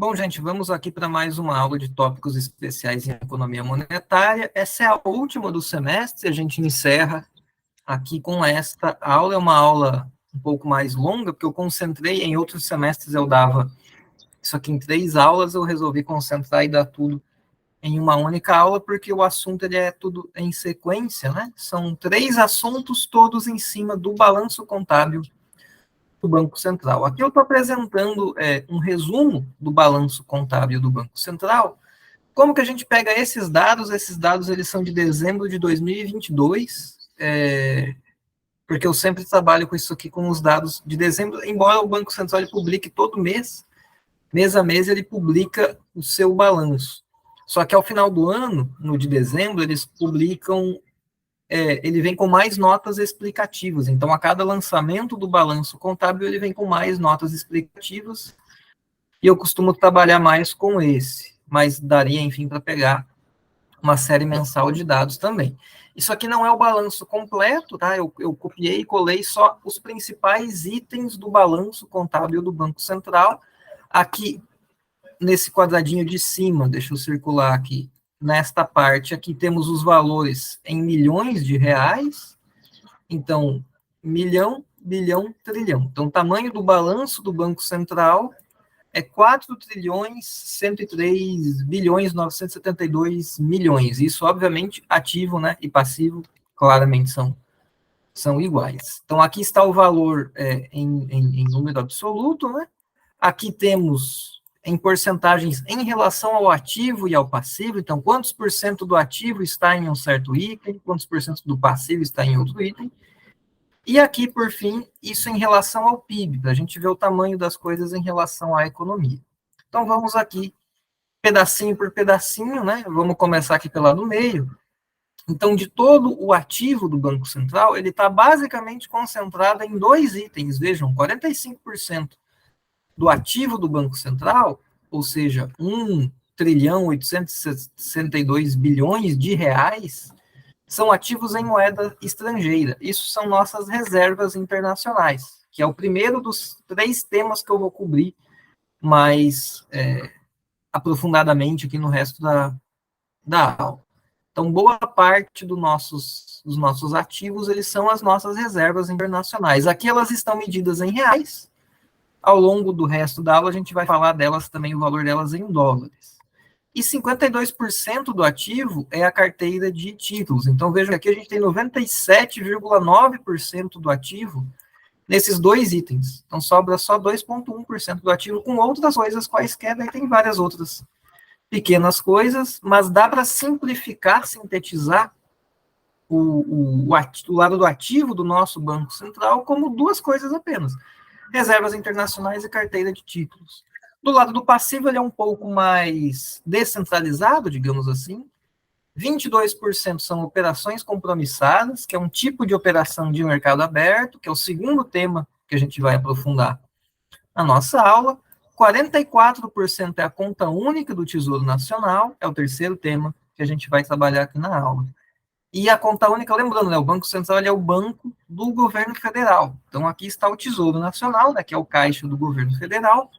Bom, gente, vamos aqui para mais uma aula de tópicos especiais em economia monetária. Essa é a última do semestre, a gente encerra aqui com esta aula. É uma aula um pouco mais longa, porque eu concentrei, em outros semestres eu dava isso aqui em 3 aulas, eu resolvi concentrar e dar tudo em uma única aula, porque o assunto ele é tudo em sequência, né? São 3 assuntos, todos em cima do balanço contábil do Banco Central. Aqui eu estou apresentando um resumo do balanço contábil do Banco Central. Como que a gente pega esses dados? Esses dados eles são de dezembro de 2022, porque eu sempre trabalho com isso aqui, com os dados de dezembro, embora o Banco Central ele publique todo mês a mês ele publica o seu balanço. Só que ao final do ano, no de dezembro, eles publicam ele vem com mais notas explicativas. Então, a cada lançamento do balanço contábil, ele vem com mais notas explicativas. E eu costumo trabalhar mais com esse, mas daria, enfim, para pegar uma série mensal de dados também. Isso aqui não é o balanço completo, tá? Eu copiei e colei só os principais itens do balanço contábil do Banco Central. Aqui, nesse quadradinho de cima, deixa eu circular aqui, nesta parte aqui temos os valores em milhões de reais, então, milhão, bilhão, trilhão. Então, o tamanho do balanço do Banco Central é 4 trilhões, 103 bilhões, 972 milhões. Isso, obviamente, ativo, né, e passivo, claramente são iguais. Então, aqui está o valor em número absoluto, né? Aqui temos em porcentagens em relação ao ativo e ao passivo. Então, quantos por cento do ativo está em um certo item, quantos por cento do passivo está em outro item. E aqui, por fim, isso em relação ao PIB, para a gente ver o tamanho das coisas em relação à economia. Então, vamos aqui, pedacinho por pedacinho, né? Vamos começar aqui pelo lado do meio. Então, de todo o ativo do Banco Central, ele está basicamente concentrado em 2 itens. Vejam, 45% do ativo do Banco Central, ou seja, 1 trilhão 862 bilhões de reais, são ativos em moeda estrangeira. Isso são nossas reservas internacionais, que é o primeiro dos 3 temas que eu vou cobrir mais aprofundadamente aqui no resto da aula. Então, boa parte dos nossos ativos, eles são as nossas reservas internacionais. Aqui elas estão medidas em reais. Ao longo do resto da aula, a gente vai falar delas também, o valor delas em dólares. E 52% do ativo é a carteira de títulos. Então, vejam aqui, a gente tem 97,9% do ativo nesses 2 itens. Então, sobra só 2,1% do ativo com outras coisas quaisquer, daí tem várias outras pequenas coisas, mas dá para simplificar, sintetizar o lado do ativo do nosso Banco Central como 2 coisas apenas: reservas internacionais e carteira de títulos. Do lado do passivo, ele é um pouco mais descentralizado, digamos assim. 22% são operações compromissadas, que é um tipo de operação de mercado aberto, que é o segundo tema que a gente vai aprofundar na nossa aula. 44% é a conta única do Tesouro Nacional, é o terceiro tema que a gente vai trabalhar aqui na aula. E a conta única, lembrando, né, o Banco Central é o banco do governo federal. Então, aqui está o Tesouro Nacional, né, que é o caixa do governo federal,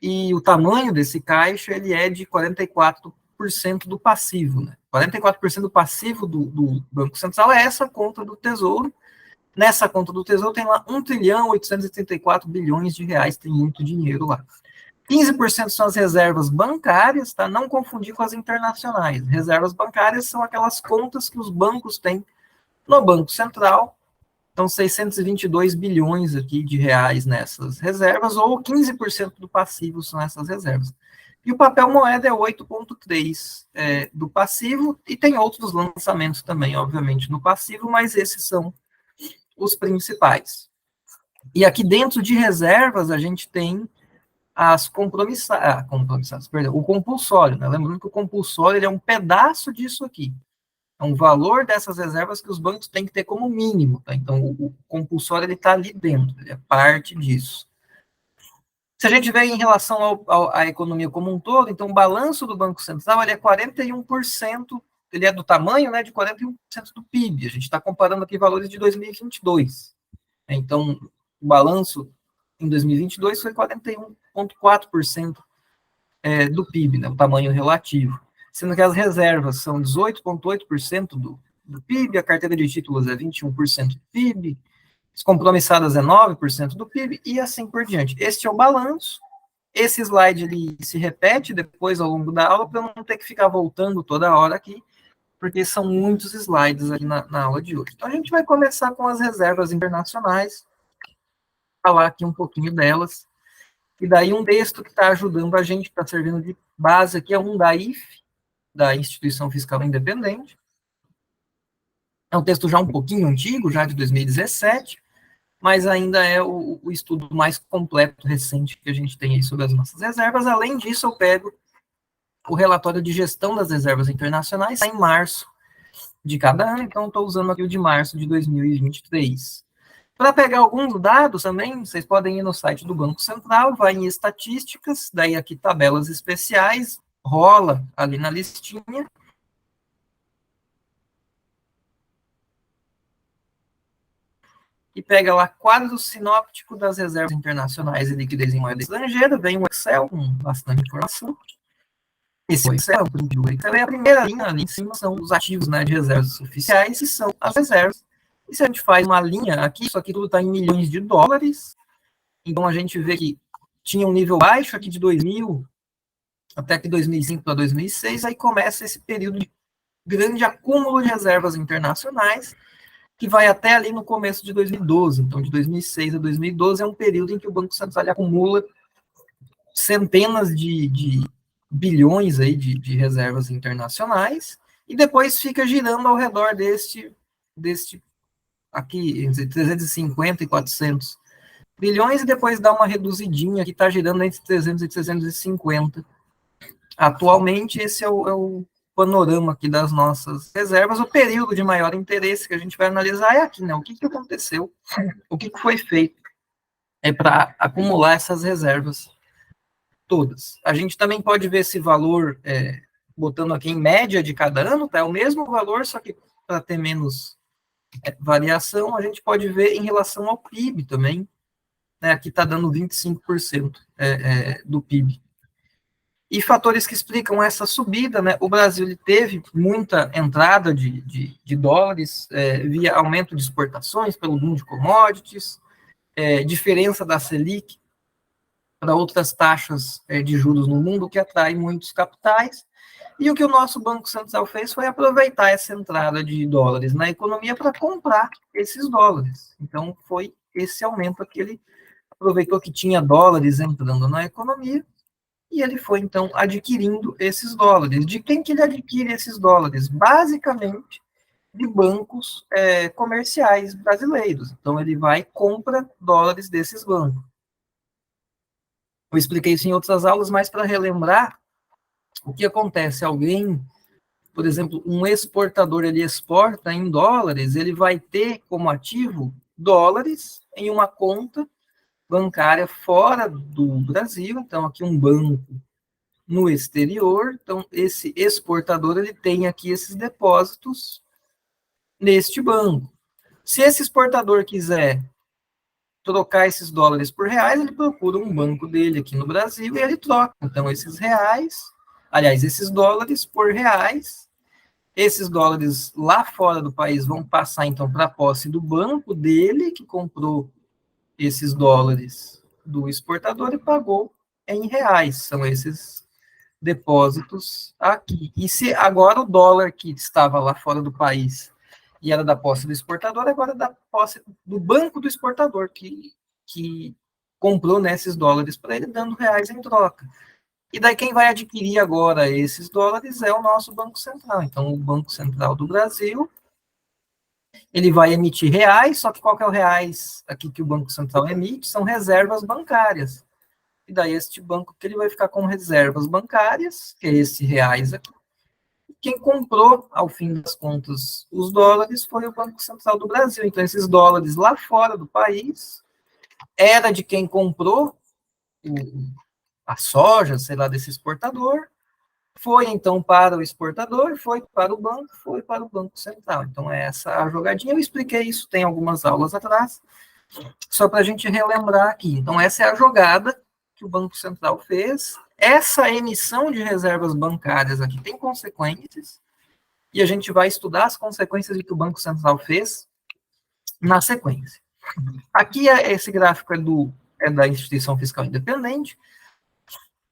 e o tamanho desse caixa ele é de 44% do passivo. Né? 44% do passivo do Banco Central é essa conta do Tesouro. Nessa conta do Tesouro tem lá 1 trilhão 834 bilhões de reais, tem muito dinheiro lá. 15% são as reservas bancárias, tá? Não confundir com as internacionais. Reservas bancárias são aquelas contas que os bancos têm no Banco Central. Então, 622 bilhões aqui de reais nessas reservas, ou 15% do passivo são essas reservas. E o papel moeda é 8,3% do passivo, e tem outros lançamentos também, obviamente, no passivo, mas esses são os principais. E aqui dentro de reservas, a gente tem as compromissadas, perdão, o compulsório, né? Lembrando que o compulsório ele é um pedaço disso aqui. É um valor dessas reservas que os bancos têm que ter como mínimo, tá? Então, o compulsório ele está ali dentro, ele é parte disso. Se a gente vê em relação à economia como um todo, então o balanço do Banco Central ele é 41%, ele é do tamanho, né, de 41% do PIB. A gente está comparando aqui valores de 2022. Então, o balanço em 2022 foi 41,4% do PIB, né, o tamanho relativo, sendo que as reservas são 18,8% do PIB, a carteira de títulos é 21% do PIB, as compromissadas é 9% do PIB, e assim por diante. Este é o balanço. Esse slide ele se repete depois ao longo da aula, para eu não ter que ficar voltando toda hora aqui, porque são muitos slides ali na aula de hoje. Então, a gente vai começar com as reservas internacionais, falar aqui um pouquinho delas, e daí um texto que está ajudando a gente, está servindo de base aqui, é um da IFE, da Instituição Fiscal Independente. É um texto já um pouquinho antigo, já de 2017, mas ainda é o estudo mais completo, recente, que a gente tem aí sobre as nossas reservas. Além disso, eu pego o relatório de gestão das reservas internacionais, em março de cada ano, então estou usando aqui o de março de 2023. Para pegar alguns dados também, vocês podem ir no site do Banco Central, vai em estatísticas, daí aqui tabelas especiais, rola ali na listinha, e pega lá quadro sinóptico das reservas internacionais e liquidez em moeda estrangeira, vem um Excel com bastante informação. Esse Excel, é a primeira linha ali em cima, são os ativos, né, de reservas oficiais, e são as reservas. E se a gente faz uma linha aqui, isso aqui tudo está em milhões de dólares, então a gente vê que tinha um nível baixo aqui de 2000, até que 2005 para 2006, aí começa esse período de grande acúmulo de reservas internacionais, que vai até ali no começo de 2012. Então, de 2006 a 2012 é um período em que o Banco Central acumula centenas de bilhões aí de reservas internacionais, e depois fica girando ao redor deste aqui, entre 350 e 400 bilhões, e depois dá uma reduzidinha, que está girando entre 300 e 350. Atualmente, esse é o panorama aqui das nossas reservas. O período de maior interesse que a gente vai analisar é aqui, né? O que aconteceu, o que foi feito para acumular essas reservas todas. A gente também pode ver esse valor, botando aqui em média de cada ano, tá? É o mesmo valor, só que para ter menos variação, a gente pode ver em relação ao PIB também, né? Aqui está dando 25% do PIB. E fatores que explicam essa subida, né? O Brasil ele teve muita entrada de dólares via aumento de exportações pelo boom de commodities, diferença da Selic para outras taxas de juros no mundo, que atrai muitos capitais. E o que o nosso Banco Central fez foi aproveitar essa entrada de dólares na economia para comprar esses dólares. Então, foi esse aumento que ele aproveitou que tinha dólares entrando na economia, e ele foi, então, adquirindo esses dólares. De quem que ele adquire esses dólares? Basicamente, de bancos comerciais brasileiros. Então, ele vai e compra dólares desses bancos. Eu expliquei isso em outras aulas, mas para relembrar, o que acontece? Alguém, por exemplo, um exportador, ele exporta em dólares, ele vai ter como ativo dólares em uma conta bancária fora do Brasil. Então, aqui um banco no exterior. Então, esse exportador, ele tem aqui esses depósitos neste banco. Se esse exportador quiser trocar esses dólares por reais, ele procura um banco dele aqui no Brasil e ele troca. Então, esses dólares por reais, esses dólares lá fora do país vão passar, então, para a posse do banco dele, que comprou esses dólares do exportador e pagou em reais. São esses depósitos aqui. E se agora o dólar que estava lá fora do país e era da posse do exportador, agora é da posse do banco do exportador, que comprou, né, esses dólares para ele, dando reais em troca. E daí quem vai adquirir agora esses dólares é o nosso Banco Central. Então, o Banco Central do Brasil, ele vai emitir reais, só que qual que é o reais aqui que o Banco Central emite? São reservas bancárias. E daí este banco que ele vai ficar com reservas bancárias, que é esse reais aqui. Quem comprou, ao fim das contas, os dólares foi o Banco Central do Brasil. Então, esses dólares lá fora do país era de quem comprou a soja, sei lá, desse exportador, foi então para o exportador, foi para o Banco Central. Então, é essa a jogadinha. Eu expliquei isso, tem algumas aulas atrás, só para a gente relembrar aqui. Então, essa é a jogada que o Banco Central fez. Essa emissão de reservas bancárias aqui tem consequências, e a gente vai estudar as consequências de que o Banco Central fez na sequência. Aqui, esse gráfico é da Instituição Fiscal Independente,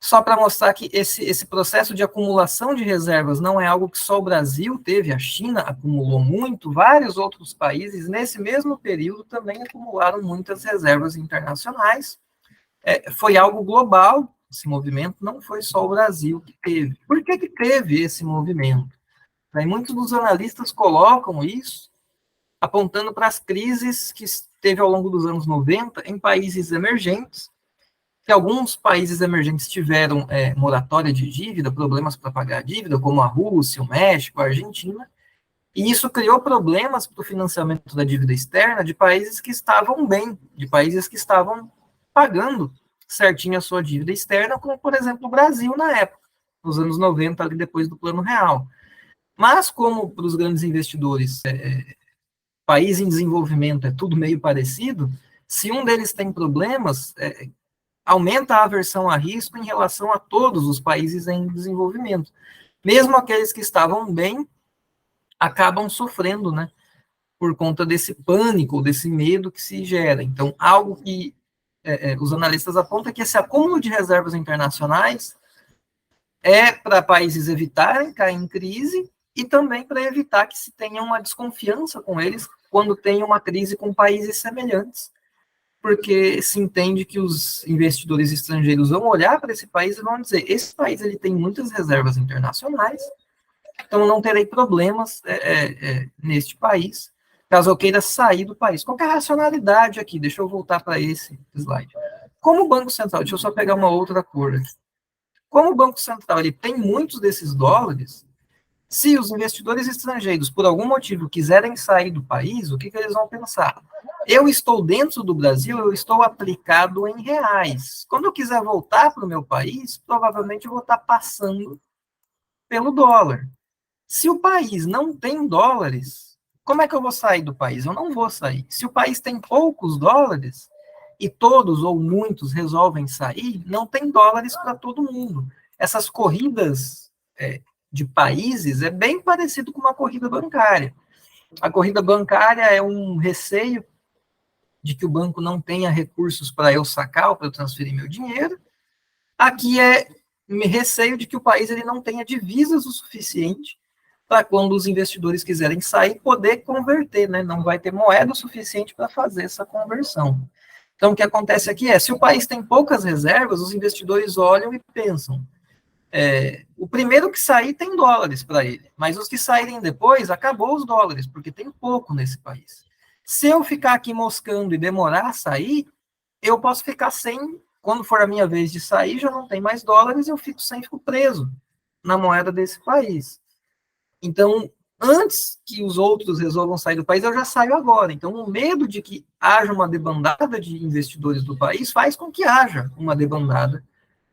só para mostrar que esse processo de acumulação de reservas não é algo que só o Brasil teve, a China acumulou muito, vários outros países, nesse mesmo período, também acumularam muitas reservas internacionais. Foi algo global, esse movimento, não foi só o Brasil que teve. Por que teve esse movimento? Aí, muitos dos analistas colocam isso, apontando para as crises que teve ao longo dos anos 90 em países emergentes, que alguns países emergentes tiveram moratória de dívida, problemas para pagar a dívida, como a Rússia, o México, a Argentina, e isso criou problemas para o financiamento da dívida externa de países que estavam bem, de países que estavam pagando certinho a sua dívida externa, como, por exemplo, o Brasil na época, nos anos 90, ali depois do Plano Real. Mas, como para os grandes investidores, país em desenvolvimento é tudo meio parecido, se um deles tem problemas, aumenta a aversão a risco em relação a todos os países em desenvolvimento. Mesmo aqueles que estavam bem, acabam sofrendo, né, por conta desse pânico, desse medo que se gera. Então, algo que os analistas apontam é que esse acúmulo de reservas internacionais é para países evitarem cair em crise e também para evitar que se tenha uma desconfiança com eles quando tem uma crise com países semelhantes, porque se entende que os investidores estrangeiros vão olhar para esse país e vão dizer, esse país ele tem muitas reservas internacionais, então não terei problemas neste país, caso eu queira sair do país. Qual que é a racionalidade aqui? Deixa eu voltar para esse slide. Como o Banco Central, deixa eu só pegar uma outra cor aqui. Como o Banco Central ele tem muitos desses dólares, se os investidores estrangeiros, por algum motivo, quiserem sair do país, o que eles vão pensar? Eu estou dentro do Brasil, eu estou aplicado em reais. Quando eu quiser voltar para o meu país, provavelmente eu vou estar passando pelo dólar. Se o país não tem dólares, como é que eu vou sair do país? Eu não vou sair. Se o país tem poucos dólares, e todos ou muitos resolvem sair, não tem dólares para todo mundo. Essas corridas de países é bem parecido com uma corrida bancária. A corrida bancária é um receio de que o banco não tenha recursos para eu sacar ou para eu transferir meu dinheiro. Aqui é receio de que o país ele não tenha divisas o suficiente para quando os investidores quiserem sair, poder converter, né? Não vai ter moeda o suficiente para fazer essa conversão. Então, o que acontece aqui se o país tem poucas reservas, os investidores olham e pensam, o primeiro que sair tem dólares para ele, mas os que saírem depois, acabou os dólares, porque tem pouco nesse país. Se eu ficar aqui moscando e demorar a sair, eu posso ficar sem, quando for a minha vez de sair, já não tem mais dólares, eu fico preso na moeda desse país. Então, antes que os outros resolvam sair do país, eu já saio agora. Então, o medo de que haja uma debandada de investidores do país faz com que haja uma debandada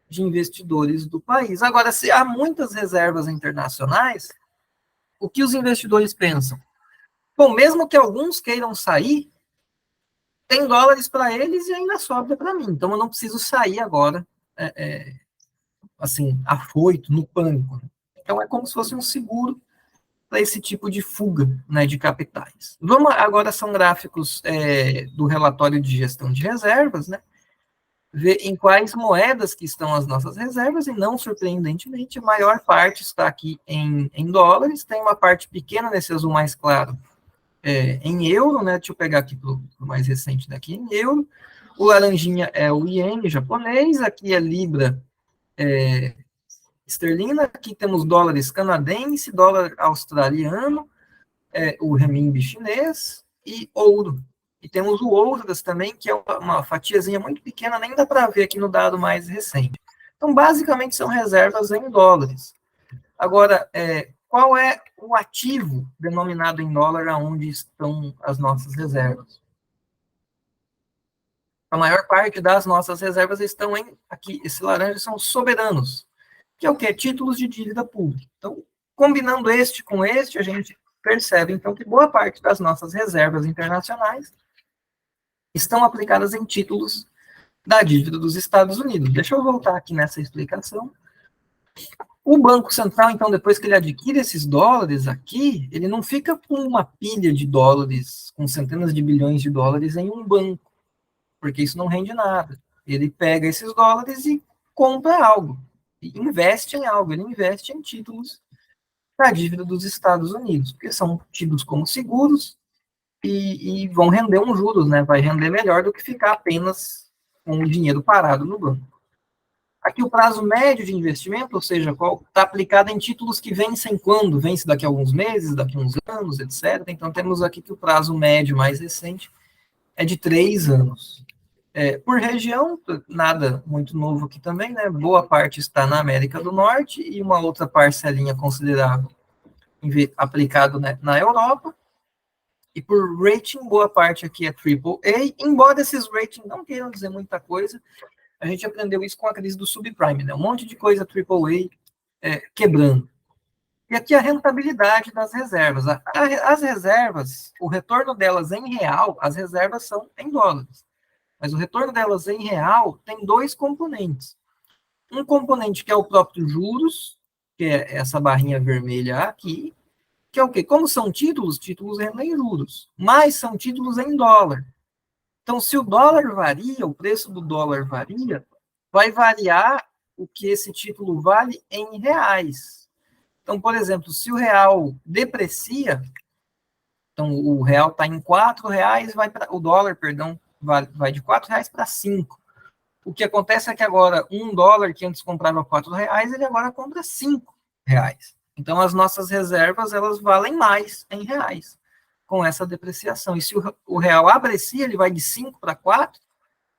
de investidores do país. Agora, se há muitas reservas internacionais, o que os investidores pensam? Bom, mesmo que alguns queiram sair, tem dólares para eles e ainda sobra para mim. Então, eu não preciso sair agora, assim, afoito, no pânico. Então, é como se fosse um seguro para esse tipo de fuga, né, de capitais. Vamos agora, são gráficos do relatório de gestão de reservas, né, ver em quais moedas que estão as nossas reservas, e não surpreendentemente, a maior parte está aqui em dólares, tem uma parte pequena nesse azul mais claro em euro, né, deixa eu pegar aqui para o mais recente daqui, em euro, o laranjinha é o iene japonês, aqui é libra esterlina, aqui temos dólares canadense, dólar australiano, o renminbi chinês e ouro. E temos o outras também, que é uma fatiazinha muito pequena, nem dá para ver aqui no dado mais recente. Então, basicamente, são reservas em dólares. Agora, qual é o ativo denominado em dólar aonde estão as nossas reservas? A maior parte das nossas reservas estão aqui, esse laranja são soberanos, que é o quê? Títulos de dívida pública. Então, combinando este com este, a gente percebe, então, que boa parte das nossas reservas internacionais estão aplicadas em títulos da dívida dos Estados Unidos. Deixa eu voltar aqui nessa explicação. O Banco Central, então, depois que ele adquire esses dólares aqui, ele não fica com uma pilha de dólares, com centenas de bilhões de dólares em um banco, porque isso não rende nada. Ele pega esses dólares e compra algo, e investe em algo, ele investe em títulos da dívida dos Estados Unidos, porque são tidos como seguros e vão render um juros, né? Vai render melhor do que ficar apenas com o dinheiro parado no banco. Aqui o prazo médio de investimento, ou seja, qual está aplicado em títulos que vencem quando? Vence daqui a alguns meses, daqui a uns anos, etc. Então temos aqui que o prazo médio mais recente é de 3 anos. Por região, nada muito novo aqui também, né? Boa parte está na América do Norte e uma outra parcelinha considerável aplicado, né, na Europa. E por rating, boa parte aqui é AAA, embora esses ratings não queiram dizer muita coisa. A gente aprendeu isso com a crise do subprime, né? Um monte de coisa AAA quebrando. E aqui a rentabilidade das reservas. As reservas, o retorno delas em real, as reservas são em dólares. Mas o retorno delas em real tem 2 componentes. Um componente que é o próprio juros, que é essa barrinha vermelha aqui, que é o quê? Como são títulos rendem juros, mas são títulos em dólar. Então, se o dólar varia, o preço do dólar varia, vai variar o que esse título vale em reais. Então, por exemplo, se o real deprecia, então o real está em R$4, o dólar, perdão, vai de R$4 para 5. O que acontece é que agora $1 que antes comprava R$4, ele agora compra R$5. Então, as nossas reservas, elas valem mais em reais com essa depreciação. E se o real aprecia, ele vai de 5 para 4,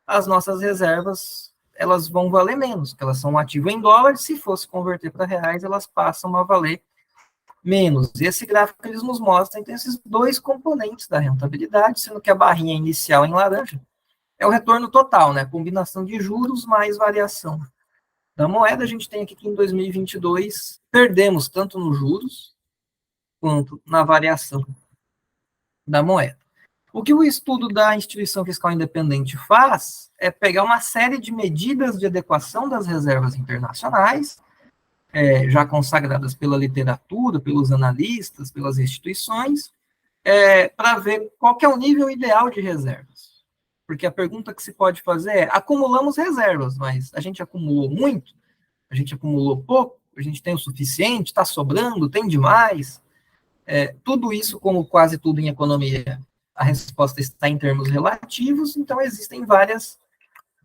as nossas reservas, elas vão valer menos, porque elas são um ativo em dólares, se fosse converter para reais, elas passam a valer menos. E esse gráfico eles nos mostra, tem esses 2 componentes da rentabilidade, sendo que a barrinha inicial em laranja é o retorno total, né? Combinação de juros mais variação da moeda. A gente tem aqui que em 2022 perdemos tanto nos juros quanto na variação da moeda. O que o estudo da Instituição Fiscal Independente faz é pegar uma série de medidas de adequação das reservas internacionais, já consagradas pela literatura, pelos analistas, pelas instituições, para ver qual que é o nível ideal de reservas. Porque a pergunta que se pode fazer é, acumulamos reservas, mas a gente acumulou muito? A gente acumulou pouco? A gente tem o suficiente? Está sobrando? Tem demais? Tudo isso, como quase tudo em economia, a resposta está em termos relativos, então existem várias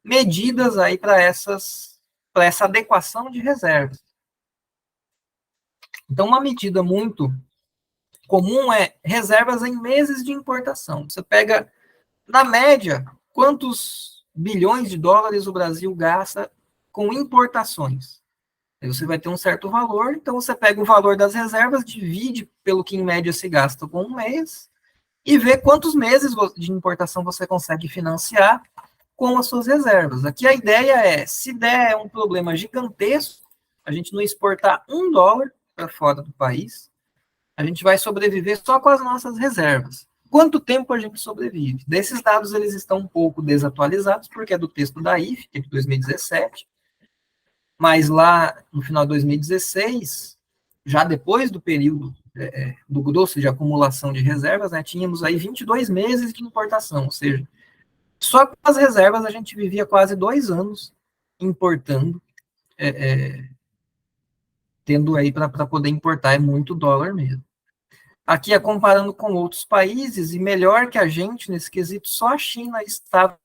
medidas aí para essa adequação de reservas. Então, uma medida muito comum é reservas em meses de importação. Você pega, na média, quantos bilhões de dólares o Brasil gasta com importações. Aí você vai ter um certo valor, então você pega o valor das reservas, divide pelo que em média se gasta com um mês, e vê quantos meses de importação você consegue financiar com as suas reservas. Aqui a ideia é, se der um problema gigantesco, a gente não exportar $1 para fora do país, a gente vai sobreviver só com as nossas reservas. Quanto tempo a gente sobrevive? Desses dados, eles estão um pouco desatualizados, porque é do texto da IFE, que é de 2017, mas lá no final de 2016, já depois do período do grosso de acumulação de reservas, né, tínhamos aí 22 meses de importação, ou seja, só com as reservas a gente vivia quase 2 anos importando, tendo aí para poder importar, é muito dólar mesmo. Aqui é comparando com outros países, e melhor que a gente nesse quesito, só a China estava,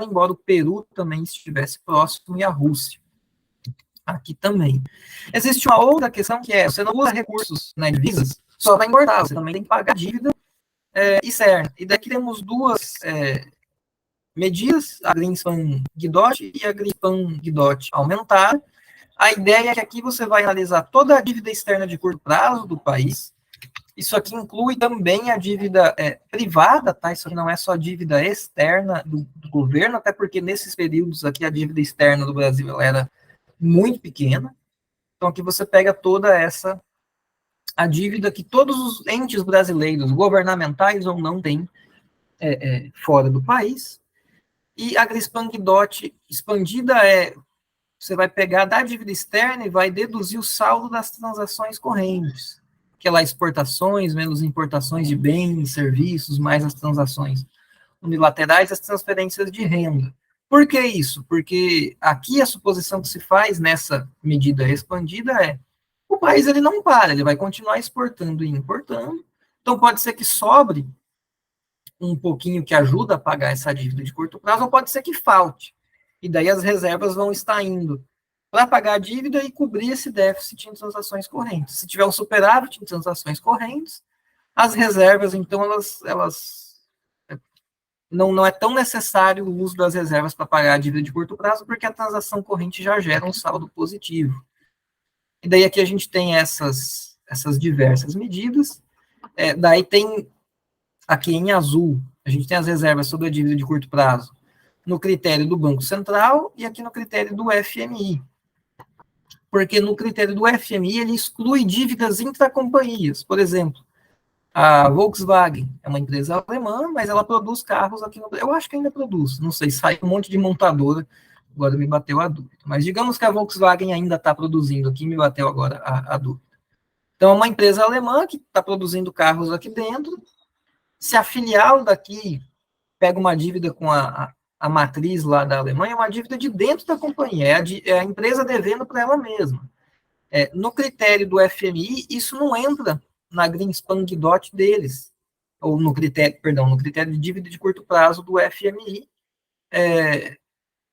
embora o Peru também estivesse próximo, e a Rússia aqui também. Existe uma outra questão que é, você não usa recursos, né, divisas, só para importar, você também tem que pagar dívida externa. E daqui temos 2 medidas, a Greenspan-Guidott e a Greenspan-Guidott aumentar. A ideia é que aqui você vai analisar toda a dívida externa de curto prazo do país. Isso aqui inclui também a dívida privada, tá? Isso aqui não é só dívida externa do governo, até porque nesses períodos aqui a dívida externa do Brasil ela era muito pequena. Então aqui você pega toda essa a dívida que todos os entes brasileiros, governamentais ou não, têm fora do país. E a Grispanguidot expandida você vai pegar da dívida externa e vai deduzir o saldo das transações correntes, que é lá exportações, menos importações de bens, serviços, mais as transações unilaterais, as transferências de renda. Por que isso? Porque aqui a suposição que se faz nessa medida expandida o país ele não para, ele vai continuar exportando e importando, então pode ser que sobre um pouquinho que ajuda a pagar essa dívida de curto prazo, ou pode ser que falte. E daí as reservas vão estar indo para pagar a dívida e cobrir esse déficit em transações correntes. Se tiver um superávit em transações correntes, as reservas, então, elas não é tão necessário o uso das reservas para pagar a dívida de curto prazo, porque a transação corrente já gera um saldo positivo. E daí aqui a gente tem essas diversas medidas. Daí tem aqui em azul, a gente tem as reservas sobre a dívida de curto prazo no critério do Banco Central e aqui no critério do FMI. Porque no critério do FMI ele exclui dívidas intracompanhias. Por exemplo, a Volkswagen é uma empresa alemã, mas ela produz carros aqui no Brasil. Eu acho que ainda produz, não sei, saiu um monte de montadora, agora me bateu a dúvida. Mas digamos que a Volkswagen ainda está produzindo aqui, me bateu agora a dúvida. Então, é uma empresa alemã que está produzindo carros aqui dentro. Se a filial daqui pega uma dívida com a matriz lá da Alemanha, é uma dívida de dentro da companhia, é a empresa devendo para ela mesma. No critério do FMI, isso não entra na Grispanguidot deles, ou no critério de dívida de curto prazo do FMI,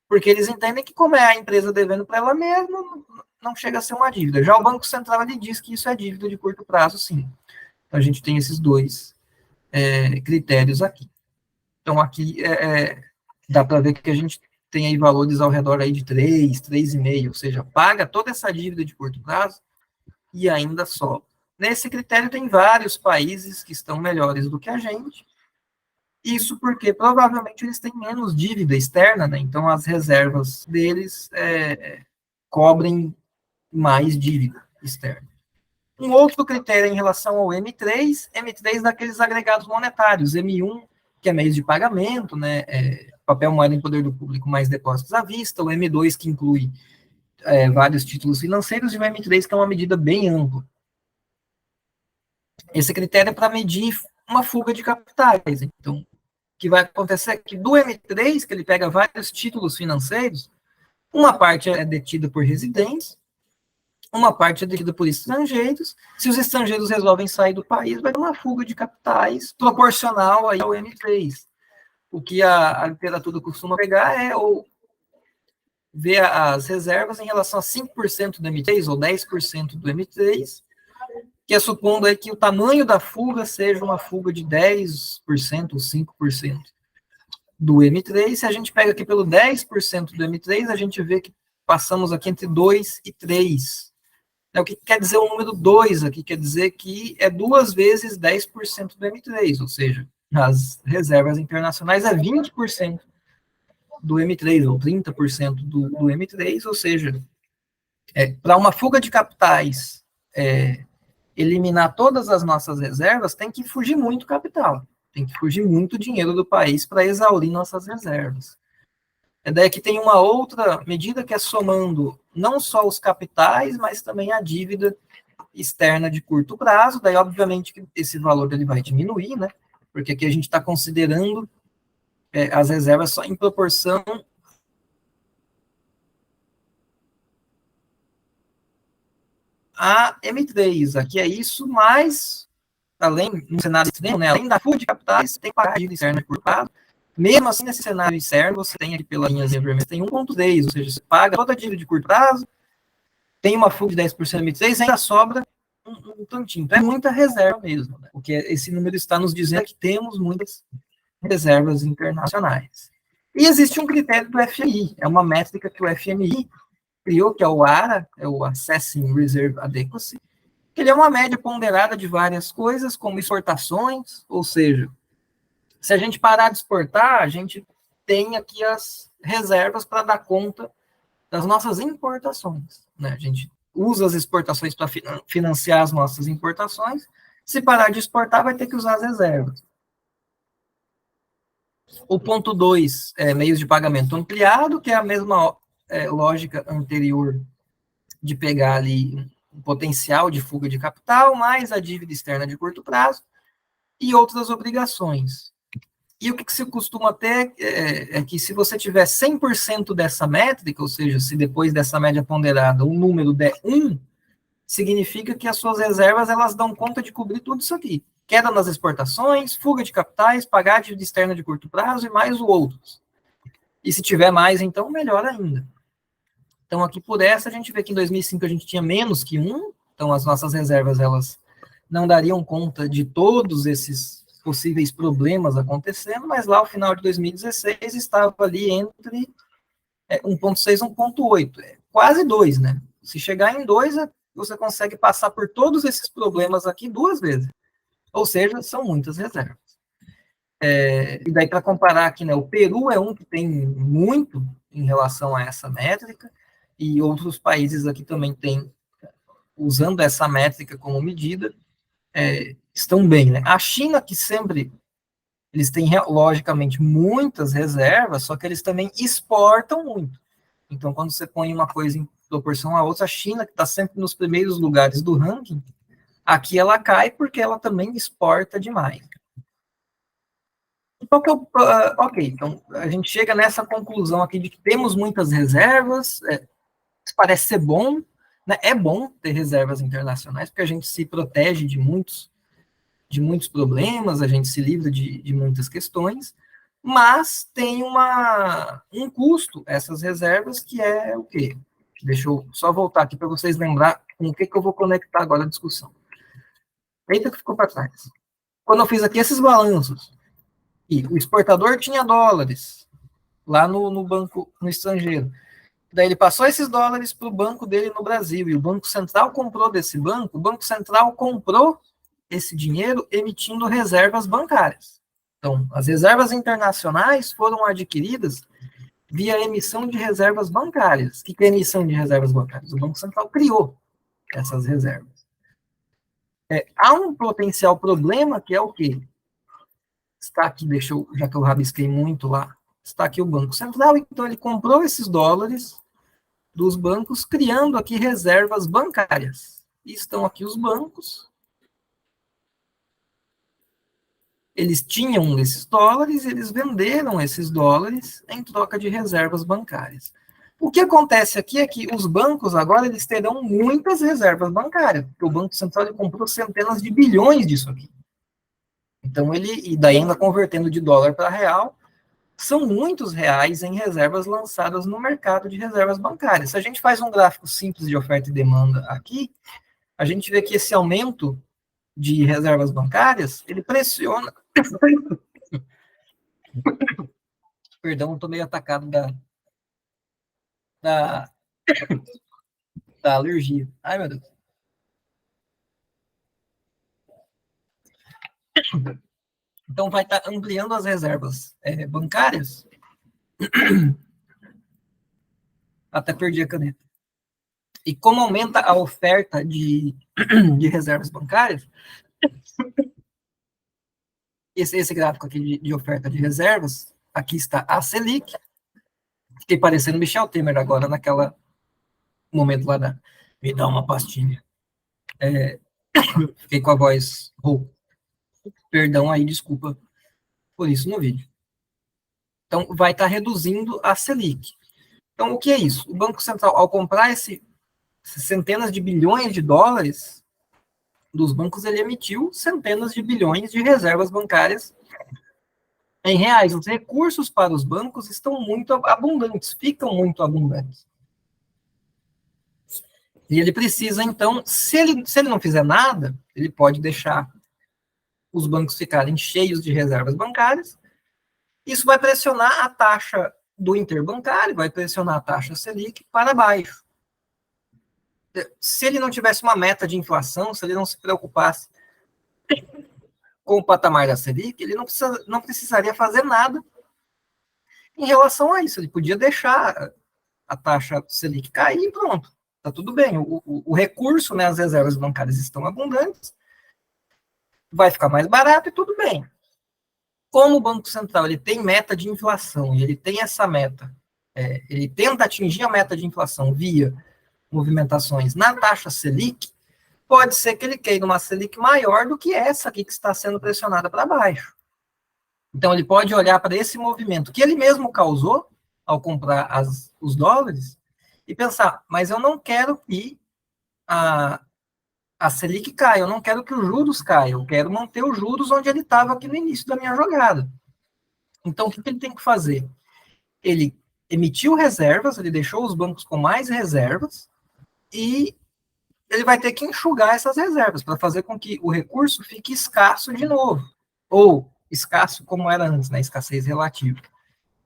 porque eles entendem que como é a empresa devendo para ela mesma, não chega a ser uma dívida. Já o Banco Central ele diz que isso é dívida de curto prazo, sim. Então a gente tem esses dois critérios aqui. Então aqui dá para ver que a gente tem aí valores ao redor aí de 3, 3,5, ou seja, paga toda essa dívida de curto prazo e ainda sobra. Nesse critério tem vários países que estão melhores do que a gente, isso porque provavelmente eles têm menos dívida externa, né? Então as reservas deles cobrem mais dívida externa. Um outro critério em relação ao M3 daqueles agregados monetários, M1, que é meios de pagamento, né? Papel, moeda em poder do público, mais depósitos à vista, o M2, que inclui vários títulos financeiros, e o M3, que é uma medida bem ampla. Esse critério é para medir uma fuga de capitais. Então, o que vai acontecer é que do M3, que ele pega vários títulos financeiros, uma parte é detida por residentes, uma parte é detida por estrangeiros. Se os estrangeiros resolvem sair do país, vai ter uma fuga de capitais proporcional aí ao M3. O que a literatura costuma pegar ou ver as reservas em relação a 5% do M3 ou 10% do M3, que é supondo aí que o tamanho da fuga seja uma fuga de 10% ou 5% do M3. Se a gente pega aqui pelo 10% do M3, a gente vê que passamos aqui entre 2 e 3. O que quer dizer o número 2 aqui? Quer dizer que é 2 vezes 10% do M3, ou seja, as reservas internacionais é 20% do M3, ou 30% do M3, ou seja, para uma fuga de capitais eliminar todas as nossas reservas, tem que fugir muito capital, tem que fugir muito dinheiro do país para exaurir nossas reservas. Daí que tem uma outra medida que é somando não só os capitais, mas também a dívida externa de curto prazo, daí obviamente que esse valor ele vai diminuir, né? Porque aqui a gente está considerando as reservas só em proporção a M3. Aqui é isso, mas além do cenário extremo, né? Além da fuga de capitais, tem que pagar a dívida externa de curto prazo. Mesmo assim, nesse cenário externo, você tem aqui pela linha vermelha, tem 1,3, ou seja, você paga toda a dívida de curto prazo, tem uma fuga de 10% de M3, ainda sobra um tantinho. Então, é muita reserva mesmo, né? Porque esse número está nos dizendo que temos muitas reservas internacionais. E existe um critério do FMI, é uma métrica que o FMI criou, que é o ARA, é o Assessing Reserve Adequacy, que ele é uma média ponderada de várias coisas, como exportações, ou seja, se a gente parar de exportar, a gente tem aqui as reservas para dar conta das nossas importações, né? usa as exportações para financiar as nossas importações. Se parar de exportar, vai ter que usar as reservas. O ponto 2 é meios de pagamento ampliado, que é a mesma lógica anterior de pegar ali o potencial de fuga de capital, mais a dívida externa de curto prazo e outras obrigações. E o que se costuma ter é que se você tiver 100% dessa métrica, ou seja, se depois dessa média ponderada o número der 1, significa que as suas reservas elas dão conta de cobrir tudo isso aqui. Queda nas exportações, fuga de capitais, pagar a dívida externa de curto prazo e mais outros. E se tiver mais, então, melhor ainda. Então, aqui por essa, a gente vê que em 2005 a gente tinha menos que 1, então as nossas reservas elas não dariam conta de todos esses possíveis problemas acontecendo, mas lá, ao final de 2016, estava ali entre 1,6 e 1,8, quase 2, né? Se chegar em 2, você consegue passar por todos esses problemas aqui 2 vezes. Ou seja, são muitas reservas. E daí, para comparar aqui, né, o Peru é um que tem muito em relação a essa métrica, e outros países aqui também têm, usando essa métrica como medida, estão bem, né? A China, que sempre, eles têm, logicamente, muitas reservas, só que eles também exportam muito. Então, quando você põe uma coisa em proporção à outra, a China, que está sempre nos primeiros lugares do ranking, aqui ela cai porque ela também exporta demais. Então, então, a gente chega nessa conclusão aqui de que temos muitas reservas, parece ser bom, né? É bom ter reservas internacionais, porque a gente se protege de muitos problemas, a gente se livra de muitas questões, mas tem um custo, essas reservas, que é o quê? Deixa eu só voltar aqui para vocês lembrar com o que eu vou conectar agora a discussão. Eita, que ficou para trás. Quando eu fiz aqui esses balanços, e o exportador tinha dólares lá no banco, no estrangeiro. Daí ele passou esses dólares para o banco dele no Brasil, e o Banco Central comprou desse banco, o Banco Central comprou esse dinheiro emitindo reservas bancárias. Então, as reservas internacionais foram adquiridas via emissão de reservas bancárias. O que é emissão de reservas bancárias? O Banco Central criou essas reservas. Há um potencial problema que é o quê? Está aqui, já que eu rabisquei muito lá, está aqui o Banco Central, então ele comprou esses dólares dos bancos, criando aqui reservas bancárias. E estão aqui os bancos. Eles tinham esses dólares, eles venderam esses dólares em troca de reservas bancárias. O que acontece aqui é que os bancos agora eles terão muitas reservas bancárias, porque o Banco Central ele comprou centenas de bilhões disso aqui. Então e daí ainda convertendo de dólar para real, são muitos reais em reservas lançadas no mercado de reservas bancárias. Se a gente faz um gráfico simples de oferta e demanda aqui, a gente vê que esse aumento de reservas bancárias, ele pressiona... Perdão, estou meio atacado da alergia. Ai, meu Deus. Então, vai estar ampliando as reservas bancárias. Até perdi a caneta. E como aumenta a oferta de reservas bancárias, esse gráfico aqui de oferta de reservas, aqui está a Selic. Fiquei parecendo Michel Temer agora, naquela momento lá da... Me dá uma pastinha. Fiquei com a voz rouca. Perdão aí, desculpa por isso no vídeo. Então, vai estar reduzindo a Selic. Então, o que é isso? O Banco Central, ao comprar esses centenas de bilhões de dólares dos bancos, ele emitiu centenas de bilhões de reservas bancárias em reais. Os recursos para os bancos estão muito abundantes, ficam muito abundantes. E ele precisa, então, se ele não fizer nada, ele pode deixar os bancos ficarem cheios de reservas bancárias. Isso vai pressionar a taxa do interbancário, vai pressionar a taxa Selic para baixo. Se ele não tivesse uma meta de inflação, se ele não se preocupasse com o patamar da Selic, ele não precisaria fazer nada em relação a isso. Ele podia deixar a taxa Selic cair e pronto. tá tudo bem, o recurso, né, as reservas bancárias estão abundantes, vai ficar mais barato e tudo bem. Como o Banco Central ele tem meta de inflação, e ele tem essa meta, ele tenta atingir a meta de inflação via movimentações na taxa Selic, pode ser que ele queira uma Selic maior do que essa aqui que está sendo pressionada para baixo. Então, ele pode olhar para esse movimento que ele mesmo causou ao comprar os dólares e pensar, mas eu não quero que a Selic caia, eu não quero que os juros caiam, eu quero manter os juros onde ele estava aqui no início da minha jogada. Então, o que ele tem que fazer? Ele emitiu reservas, ele deixou os bancos com mais reservas e ele vai ter que enxugar essas reservas para fazer com que o recurso fique escasso de novo, ou escasso como era antes, né, escassez relativa.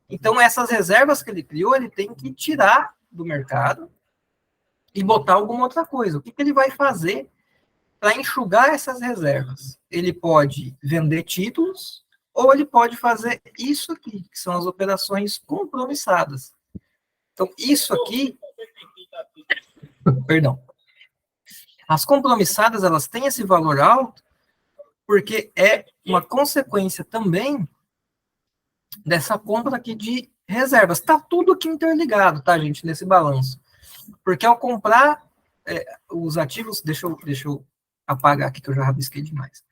Então, essas reservas que ele criou, ele tem que tirar do mercado e botar alguma outra coisa. O que ele vai fazer para enxugar essas reservas? Ele pode vender títulos, ou ele pode fazer isso aqui, que são as operações compromissadas. Então, isso aqui... Perdão. As compromissadas, elas têm esse valor alto porque é uma consequência também dessa compra aqui de reservas. Está tudo aqui interligado, tá, gente, nesse balanço. Porque ao comprar os ativos... Deixa eu apagar aqui, que eu já rabisquei demais.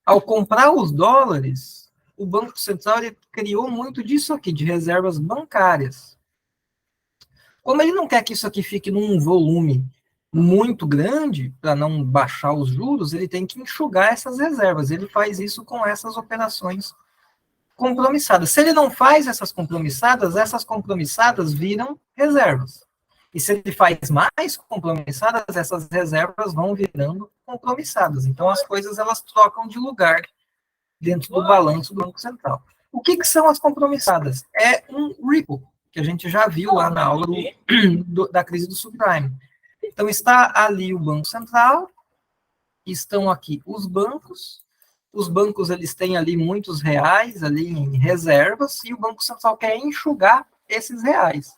Ao comprar os dólares, o Banco Central ele criou muito disso aqui, de reservas bancárias. Como ele não quer que isso aqui fique num volume muito grande, para não baixar os juros, ele tem que enxugar essas reservas. Ele faz isso com essas operações compromissadas. Se ele não faz essas compromissadas viram reservas. E se ele faz mais compromissadas, essas reservas vão virando compromissadas. Então, as coisas elas trocam de lugar dentro do balanço do Banco Central. O que são as compromissadas? É um repo, que a gente já viu lá na aula da crise do subprime. Então, está ali o Banco Central, estão aqui os bancos eles têm ali muitos reais ali em reservas, e o Banco Central quer enxugar esses reais.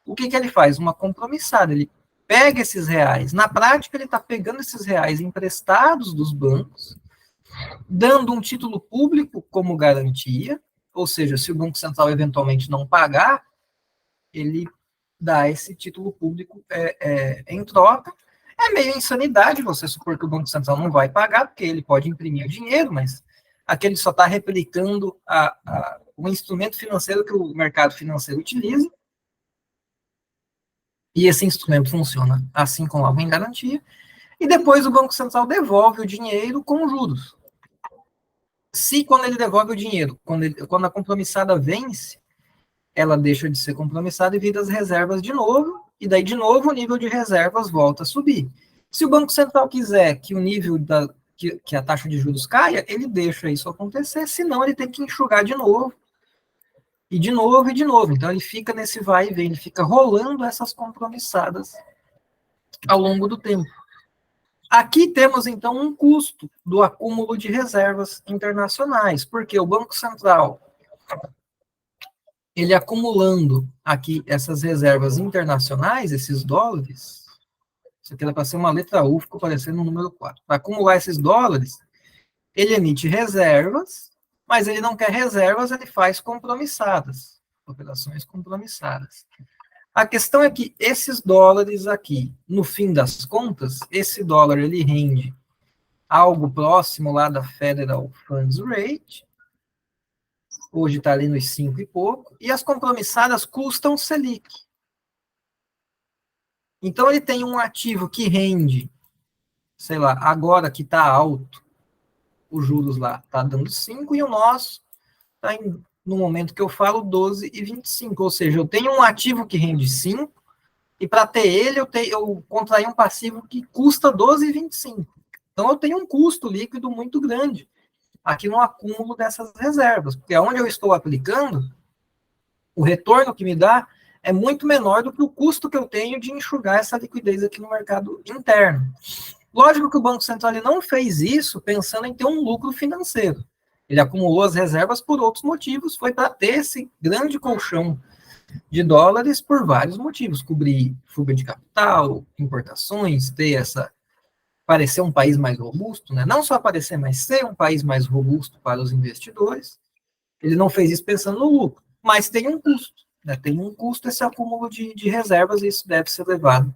O que ele faz? Uma compromissada, ele pega esses reais, na prática ele está pegando esses reais emprestados dos bancos, dando um título público como garantia, ou seja, se o Banco Central eventualmente não pagar, ele dá esse título público em troca. É meio insanidade você supor que o Banco Central não vai pagar, porque ele pode imprimir o dinheiro, mas aqui ele só está replicando o instrumento financeiro que o mercado financeiro utiliza, e esse instrumento funciona assim com algo em garantia, e depois o Banco Central devolve o dinheiro com juros. Se quando ele devolve o dinheiro, quando a compromissada vence, ela deixa de ser compromissada e vira as reservas de novo, e daí, de novo, o nível de reservas volta a subir. Se o Banco Central quiser que o nível que a taxa de juros caia, ele deixa isso acontecer, senão ele tem que enxugar de novo, e de novo, e de novo. Então, ele fica nesse vai e vem, ele fica rolando essas compromissadas ao longo do tempo. Aqui temos, então, um custo do acúmulo de reservas internacionais, porque o Banco Central, ele acumulando aqui essas reservas internacionais, esses dólares, isso aqui era para ser uma letra U, ficou parecendo o número 4. Para acumular esses dólares, ele emite reservas, mas ele não quer reservas, ele faz compromissadas, operações compromissadas. A questão é que esses dólares aqui, no fim das contas, esse dólar ele rende algo próximo lá da Federal Funds Rate, hoje está ali nos 5 e pouco, e as compromissadas custam Selic. Então, ele tem um ativo que rende, sei lá, agora que está alto, os juros lá está dando 5, e o nosso está, no momento que eu falo, 12,25. Ou seja, eu tenho um ativo que rende 5, e para ter ele, eu contraí um passivo que custa 12,25. Então, eu tenho um custo líquido muito grande aqui no acúmulo dessas reservas, porque onde eu estou aplicando, o retorno que me dá é muito menor do que o custo que eu tenho de enxugar essa liquidez aqui no mercado interno. Lógico que o Banco Central ele não fez isso pensando em ter um lucro financeiro. Ele acumulou as reservas por outros motivos, foi para ter esse grande colchão de dólares por vários motivos, cobrir fuga de capital, importações, ter essa, parecer um país mais robusto, né? Não só aparecer, mas ser um país mais robusto para os investidores. Ele não fez isso pensando no lucro, mas tem um custo, né? Tem um custo esse acúmulo de reservas e isso deve ser levado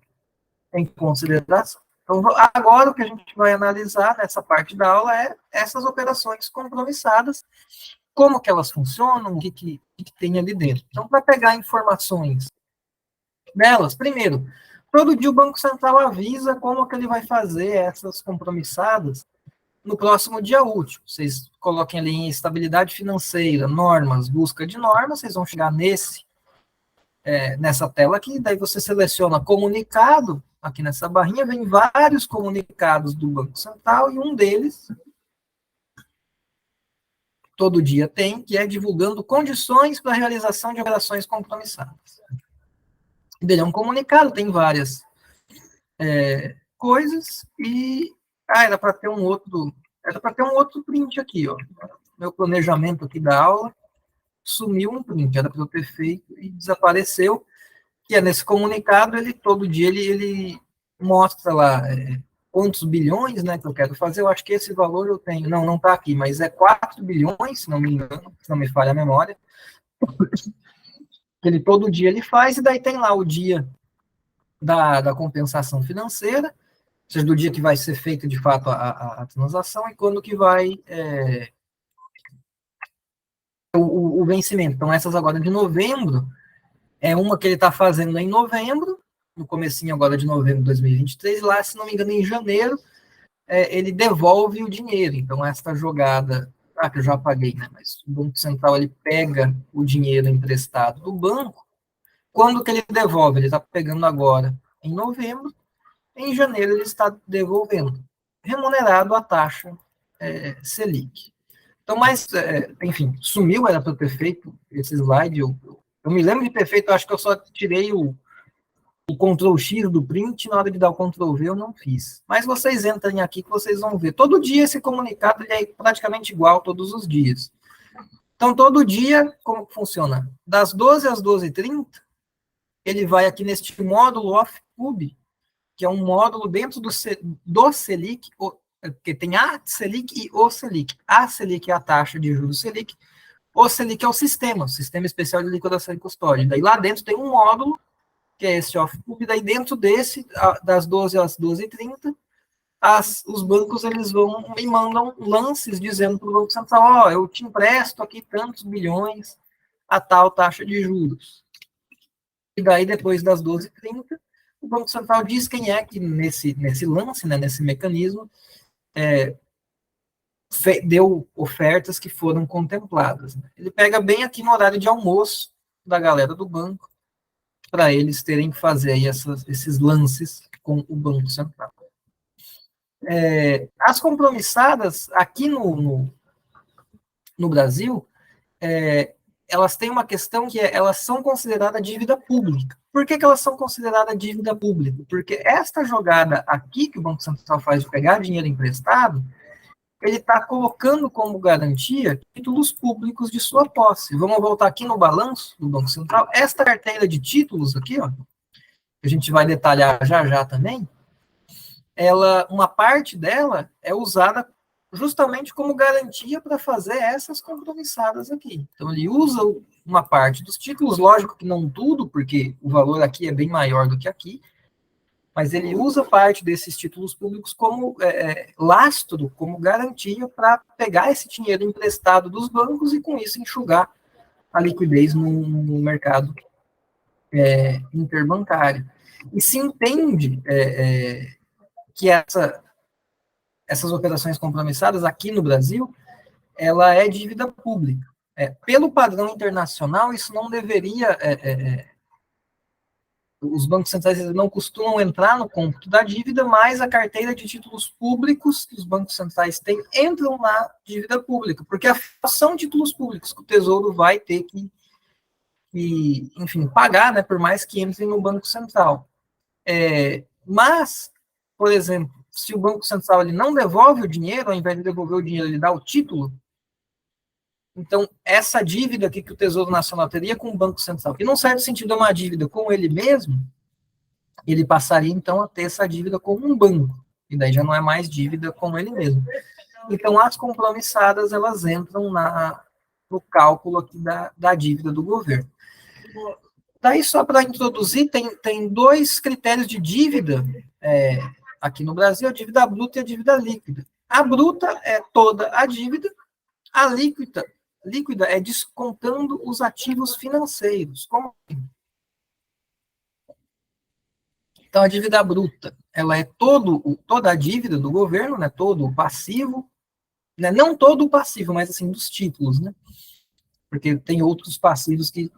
em consideração. Então, agora o que a gente vai analisar nessa parte da aula é essas operações compromissadas, como que elas funcionam, o que tem ali dentro. Então, para pegar informações delas, primeiro, todo dia o Banco Central avisa como que ele vai fazer essas compromissadas no próximo dia útil. Vocês coloquem ali em estabilidade financeira, normas, busca de normas, vocês vão chegar nessa tela aqui, daí você seleciona comunicado, aqui nessa barrinha vem vários comunicados do Banco Central, e um deles, todo dia tem, que é divulgando condições para a realização de operações compromissadas. Ele é um comunicado, tem várias coisas, e era para ter um outro print aqui, ó. Meu planejamento aqui da aula sumiu um print, era para eu ter feito e desapareceu, que é nesse comunicado, ele todo dia ele mostra lá quantos bilhões, né, que eu quero fazer. Eu acho que esse valor eu tenho, não está aqui, mas é 4 bilhões, se não me engano, se não me falha a memória. Ele todo dia ele faz, e daí tem lá o dia da compensação financeira, ou seja, do dia que vai ser feita de fato a transação, e quando que vai o vencimento. Então, essas agora de novembro, é uma que ele está fazendo em novembro, no comecinho agora de novembro de 2023, lá, se não me engano, em janeiro, ele devolve o dinheiro. Então, essa jogada, que eu já paguei, né? Mas o Banco Central, ele pega o dinheiro emprestado do banco. Quando que ele devolve? Ele está pegando agora em novembro, em janeiro ele está devolvendo, remunerado a taxa Selic. Então, mas, enfim, sumiu, era para ter feito esse slide, eu me lembro de ter feito, acho que eu só tirei o Ctrl+X do print, na hora de dar o Ctrl+V eu não fiz. Mas vocês entrem aqui que vocês vão ver. Todo dia esse comunicado ele é praticamente igual todos os dias. Então, todo dia, como funciona? Das 12 às 12h30, ele vai aqui neste módulo off-pub, que é um módulo dentro do Selic, porque tem a Selic e o Selic. A Selic é a taxa de juros Selic, o Selic é o Sistema Especial de Liquidação e Custódia. Daí lá dentro tem um módulo, que é esse off-pub, daí dentro desse, das 12 às 12h30, os bancos eles vão e mandam lances dizendo para o Banco Central, eu te empresto aqui tantos bilhões a tal taxa de juros. E daí, depois das 12h30, o Banco Central diz quem é que nesse lance, né, nesse mecanismo, deu ofertas que foram contempladas. Né? Ele pega bem aqui no horário de almoço da galera do banco, para eles terem que fazer aí esses lances com o Banco Central. As compromissadas, aqui no Brasil, elas têm uma questão que elas são consideradas dívida pública. Por que elas são consideradas dívida pública? Porque esta jogada aqui que o Banco Central faz de pegar dinheiro emprestado, ele está colocando como garantia títulos públicos de sua posse. Vamos voltar aqui no balanço do Banco Central. Esta carteira de títulos aqui, ó, que a gente vai detalhar já também, uma parte dela é usada justamente como garantia para fazer essas compromissadas aqui. Então, ele usa uma parte dos títulos, lógico que não tudo, porque o valor aqui é bem maior do que aqui, mas ele usa parte desses títulos públicos como lastro, como garantia para pegar esse dinheiro emprestado dos bancos e, com isso, enxugar a liquidez no mercado interbancário. E se entende que essas operações compromissadas aqui no Brasil, ela é dívida pública. Pelo padrão internacional, isso não deveria... os bancos centrais não costumam entrar no cômputo da dívida, mas a carteira de títulos públicos que os bancos centrais têm entram na dívida pública, porque são títulos públicos que o Tesouro vai ter que enfim, pagar, né, por mais que entrem no Banco Central. Mas, por exemplo, se o Banco Central ele não devolve o dinheiro, ao invés de devolver o dinheiro, ele dá o título, Então, essa dívida aqui que o Tesouro Nacional teria com o Banco Central, que num certo sentido é uma dívida com ele mesmo, ele passaria, então, a ter essa dívida com um banco. E daí já não é mais dívida com ele mesmo. Então, as compromissadas, elas entram no cálculo aqui da dívida do governo. Daí, só para introduzir, tem dois critérios de dívida aqui no Brasil, a dívida bruta e a dívida líquida. A bruta é toda a dívida, a líquida é descontando os ativos financeiros. Como? Então, a dívida bruta, ela é toda a dívida do governo, né, todo o passivo, né, não todo o passivo, mas assim, dos títulos, né? Porque tem outros passivos que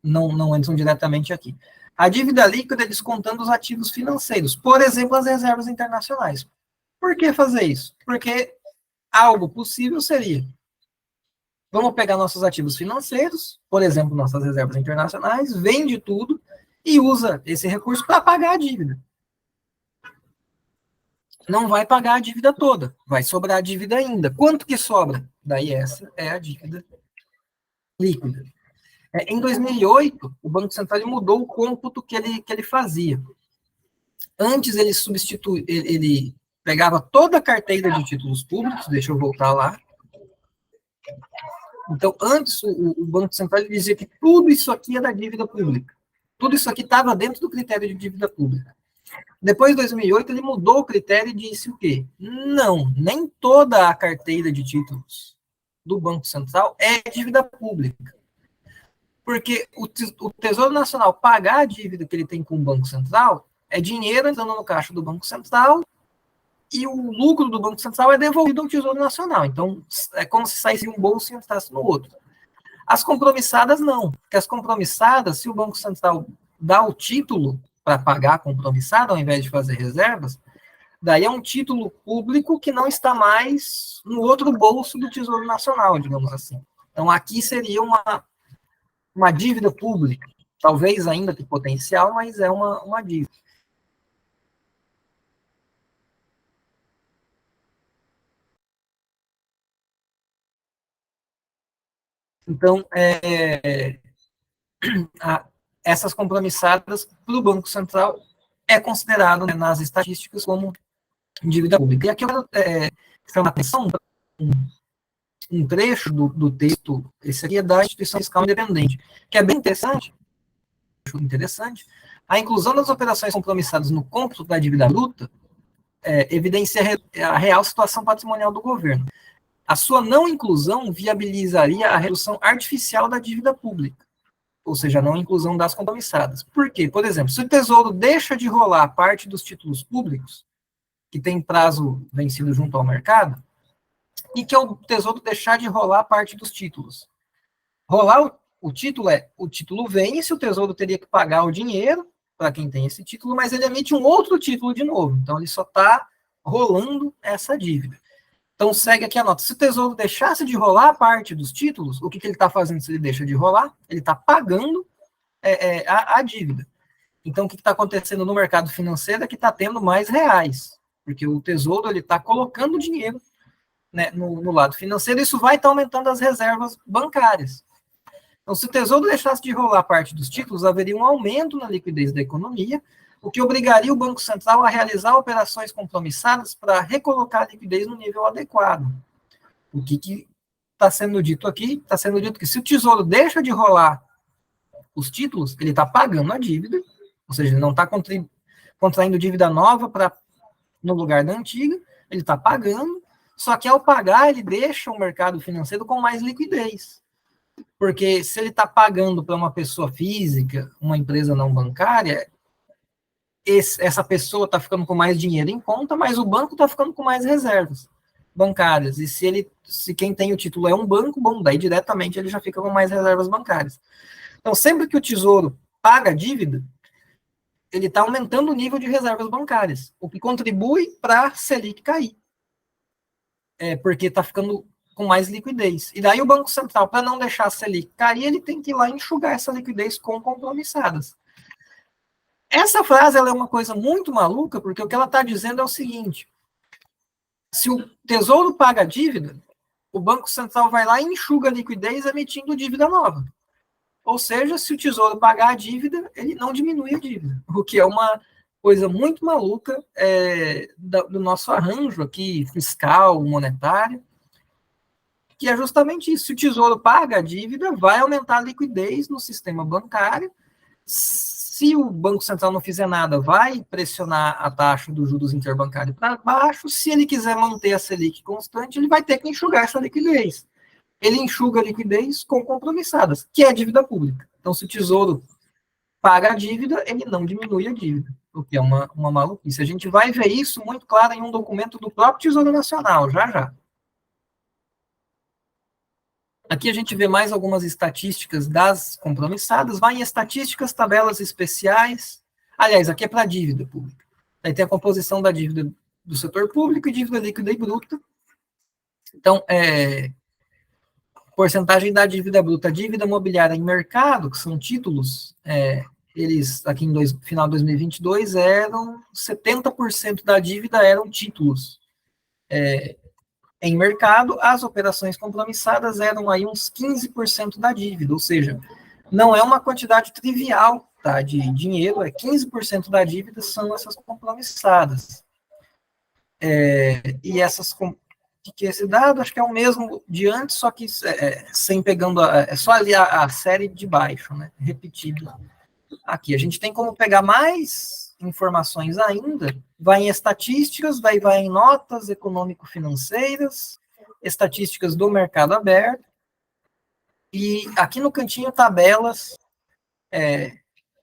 não entram diretamente aqui. A dívida líquida é descontando os ativos financeiros, por exemplo, as reservas internacionais. Por que fazer isso? Porque algo possível seria: vamos pegar nossos ativos financeiros, por exemplo, nossas reservas internacionais, vende tudo e usa esse recurso para pagar a dívida. Não vai pagar a dívida toda, vai sobrar a dívida ainda. Quanto que sobra? Daí essa é a dívida líquida. Em 2008, o Banco Central mudou o cômputo que ele fazia. Antes ele pegava toda a carteira de títulos públicos, deixa eu voltar lá. Então, antes o Banco Central dizia que tudo isso aqui era dívida pública. Tudo isso aqui estava dentro do critério de dívida pública. Depois de 2008, ele mudou o critério e disse o quê? Não, nem toda a carteira de títulos do Banco Central é dívida pública. Porque o Tesouro Nacional pagar a dívida que ele tem com o Banco Central é dinheiro entrando no caixa do Banco Central e o lucro do Banco Central é devolvido ao Tesouro Nacional. Então, é como se saísse um bolso e entrasse no outro. As compromissadas, não. Porque as compromissadas, se o Banco Central dá o título para pagar a compromissada, ao invés de fazer reservas, daí é um título público que não está mais no outro bolso do Tesouro Nacional, digamos assim. Então, aqui seria uma dívida pública, talvez ainda tem potencial, mas é uma dívida. Então, essas compromissadas para o Banco Central é considerado, né, nas estatísticas como dívida pública. E aqui eu quero chamar a atenção para um trecho do texto, esse aqui é da Instituição Fiscal Independente, que é bem interessante. A inclusão das operações compromissadas no cômputo da dívida bruta evidencia a real situação patrimonial do governo. A sua não inclusão viabilizaria a redução artificial da dívida pública, ou seja, a não inclusão das compromissadas. Por quê? Por exemplo, se o Tesouro deixa de rolar parte dos títulos públicos, que tem prazo vencido junto ao mercado, e que o Tesouro deixar de rolar parte dos títulos. Rolar o título vence, o Tesouro teria que pagar o dinheiro para quem tem esse título, mas ele emite um outro título de novo. Então, ele só está rolando essa dívida. Então, segue aqui a nota. Se o Tesouro deixasse de rolar a parte dos títulos, o que ele está fazendo se ele deixa de rolar? Ele está pagando a dívida. Então, o que está acontecendo no mercado financeiro é que está tendo mais reais, porque o Tesouro está colocando dinheiro, né, no lado financeiro, e isso vai estar aumentando as reservas bancárias. Então, se o Tesouro deixasse de rolar parte dos títulos, haveria um aumento na liquidez da economia, o que obrigaria o Banco Central a realizar operações compromissadas para recolocar a liquidez no nível adequado. O que está sendo dito aqui? Está sendo dito que se o Tesouro deixa de rolar os títulos, ele está pagando a dívida, ou seja, ele não está contraindo dívida nova no lugar da antiga, ele está pagando, só que ao pagar, ele deixa o mercado financeiro com mais liquidez. Porque se ele está pagando para uma pessoa física, uma empresa não bancária, essa pessoa está ficando com mais dinheiro em conta, mas o banco está ficando com mais reservas bancárias. E se quem tem o título é um banco, bom, daí diretamente ele já fica com mais reservas bancárias. Então, sempre que o Tesouro paga a dívida, ele está aumentando o nível de reservas bancárias, o que contribui para a Selic cair. Porque está ficando com mais liquidez. E daí o Banco Central, para não deixar a Selic cair, ele tem que ir lá enxugar essa liquidez com compromissadas. Essa frase ela é uma coisa muito maluca, porque o que ela está dizendo é o seguinte: se o Tesouro paga a dívida, o Banco Central vai lá e enxuga a liquidez emitindo dívida nova. Ou seja, se o Tesouro pagar a dívida, ele não diminui a dívida, o que é uma coisa muito maluca do nosso arranjo aqui, fiscal, monetário, que é justamente isso. Se o Tesouro paga a dívida, vai aumentar a liquidez no sistema bancário. Se o Banco Central não fizer nada, vai pressionar a taxa dos juros interbancários para baixo. Se ele quiser manter a Selic constante, ele vai ter que enxugar essa liquidez. Ele enxuga a liquidez com compromissadas, que é a dívida pública. Então, se o Tesouro paga a dívida, ele não diminui a dívida, o que é uma maluquice. A gente vai ver isso muito claro em um documento do próprio Tesouro Nacional, já já. Aqui a gente vê mais algumas estatísticas das compromissadas, vai em estatísticas, tabelas especiais. Aliás, aqui é para a dívida pública. Aí tem a composição da dívida do setor público e dívida líquida e bruta. Então, porcentagem da dívida bruta, dívida imobiliária em mercado, que são títulos, eles, aqui em final de 2022, eram 70% da dívida eram títulos. Em mercado, as operações compromissadas eram aí uns 15% da dívida, ou seja, não é uma quantidade trivial, tá, de dinheiro, 15% da dívida são essas compromissadas. E essas, que esse dado, acho que é o mesmo de antes, só que sem pegando, só ali a série de baixo, né, repetido. Aqui, a gente tem como pegar mais informações ainda, vai em estatísticas, vai em notas econômico-financeiras, estatísticas do mercado aberto, e aqui no cantinho, tabelas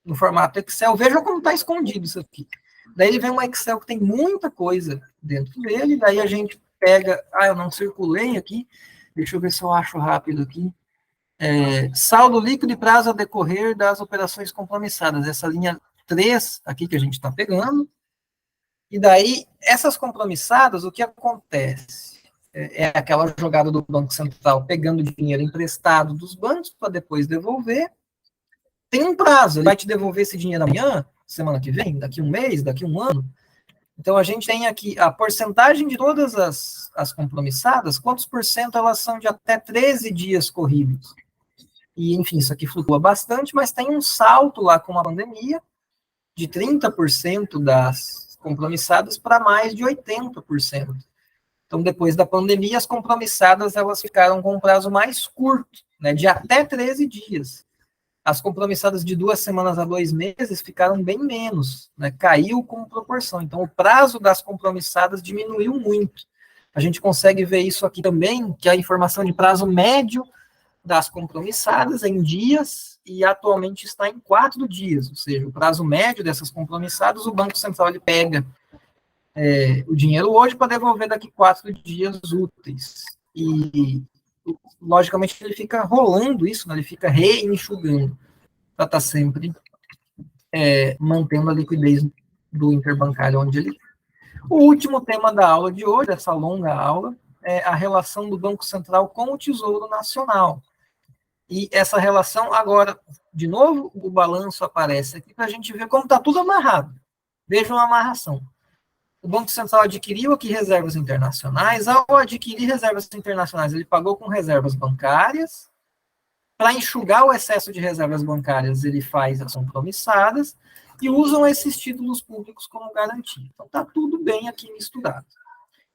no formato Excel. Veja como está escondido isso aqui. Daí ele vem um Excel que tem muita coisa dentro dele, daí a gente pega, eu não circulei aqui, deixa eu ver se eu acho rápido aqui, saldo líquido e prazo a decorrer das operações compromissadas, essa linha 3 aqui que a gente está pegando, e daí, essas compromissadas, o que acontece? É aquela jogada do Banco Central pegando dinheiro emprestado dos bancos para depois devolver, tem um prazo, ele vai te devolver esse dinheiro amanhã, semana que vem, daqui um mês, daqui um ano. Então, a gente tem aqui a porcentagem de todas as compromissadas, quantos por cento elas são de até 13 dias corridos. E, enfim, isso aqui flutua bastante, mas tem um salto lá com a pandemia, de 30% das compromissadas para mais de 80%. Então, depois da pandemia, as compromissadas elas ficaram com um prazo mais curto, né, de até 13 dias. As compromissadas de 2 semanas a 2 meses ficaram bem menos, né, caiu como proporção. Então, o prazo das compromissadas diminuiu muito. A gente consegue ver isso aqui também, que a informação de prazo médio das compromissadas em dias, e atualmente está em 4 dias, ou seja, o prazo médio dessas compromissadas, o Banco Central ele pega o dinheiro hoje para devolver daqui 4 dias úteis. E, logicamente, ele fica rolando isso, né? Ele fica reenxugando para estar sempre mantendo a liquidez do interbancário onde ele está. O último tema da aula de hoje, essa longa aula, é a relação do Banco Central com o Tesouro Nacional. E essa relação, agora, de novo, o balanço aparece aqui para a gente ver como está tudo amarrado. Vejam a amarração. O Banco Central adquiriu aqui reservas internacionais. Ao adquirir reservas internacionais, ele pagou com reservas bancárias. Para enxugar o excesso de reservas bancárias, ele faz as compromissadas e usam esses títulos públicos como garantia. Então, está tudo bem aqui misturado.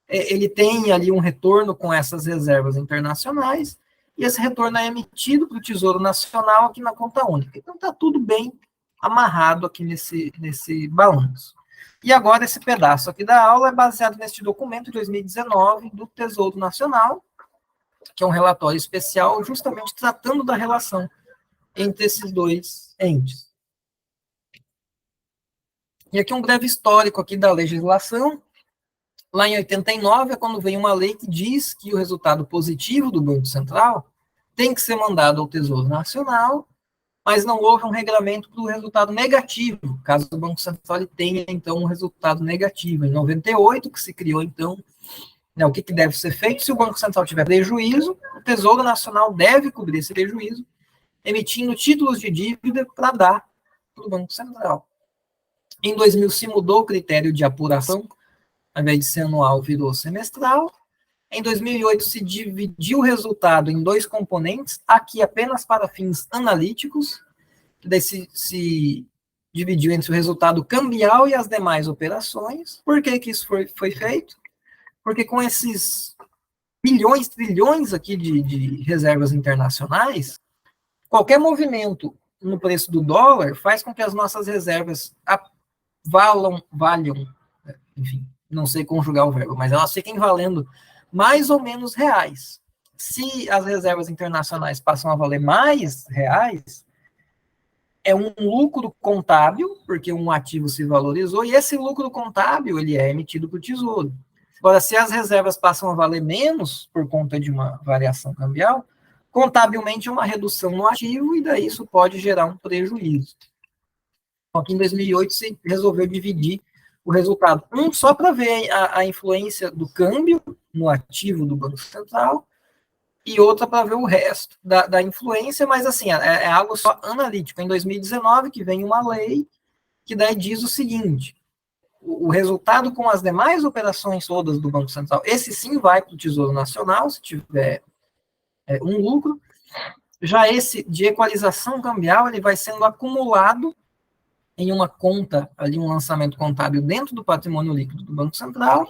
Ele tem ali um retorno com essas reservas internacionais, e esse retorno é emitido para o Tesouro Nacional aqui na conta única. Então, está tudo bem amarrado aqui nesse balanço. E agora, esse pedaço aqui da aula é baseado neste documento de 2019 do Tesouro Nacional, que é um relatório especial justamente tratando da relação entre esses dois entes. E aqui um breve histórico aqui da legislação. Lá em 89 é quando vem uma lei que diz que o resultado positivo do Banco Central tem que ser mandado ao Tesouro Nacional, mas não houve um regramento para o resultado negativo, caso o Banco Central tenha, então, um resultado negativo. Em 98, que se criou, então, o que deve ser feito? Se o Banco Central tiver prejuízo, o Tesouro Nacional deve cobrir esse prejuízo, emitindo títulos de dívida para dar para o Banco Central. Em 2000 se mudou o critério de apuração, ao invés de ser anual, virou semestral, Em 2008, se dividiu o resultado em dois componentes, aqui apenas para fins analíticos, que daí se dividiu entre o resultado cambial e as demais operações. Por que isso foi feito? Porque com esses bilhões, trilhões aqui de reservas internacionais, qualquer movimento no preço do dólar faz com que as nossas reservas valham, enfim, não sei conjugar o verbo, mas elas fiquem valendo mais ou menos reais. Se as reservas internacionais passam a valer mais reais, é um lucro contábil, porque um ativo se valorizou, e esse lucro contábil ele é emitido para o Tesouro. Agora, se as reservas passam a valer menos por conta de uma variação cambial, contabilmente é uma redução no ativo, e daí isso pode gerar um prejuízo. Então, aqui em 2008 se resolveu dividir o resultado. Só para ver a influência do câmbio no ativo do Banco Central, e outra para ver o resto da influência, mas assim, é algo só analítico. Em 2019, que vem uma lei que daí diz o seguinte: o resultado com as demais operações todas do Banco Central, esse sim vai para o Tesouro Nacional, se tiver um lucro. Já esse de equalização cambial, ele vai sendo acumulado em uma conta, ali um lançamento contábil dentro do patrimônio líquido do Banco Central,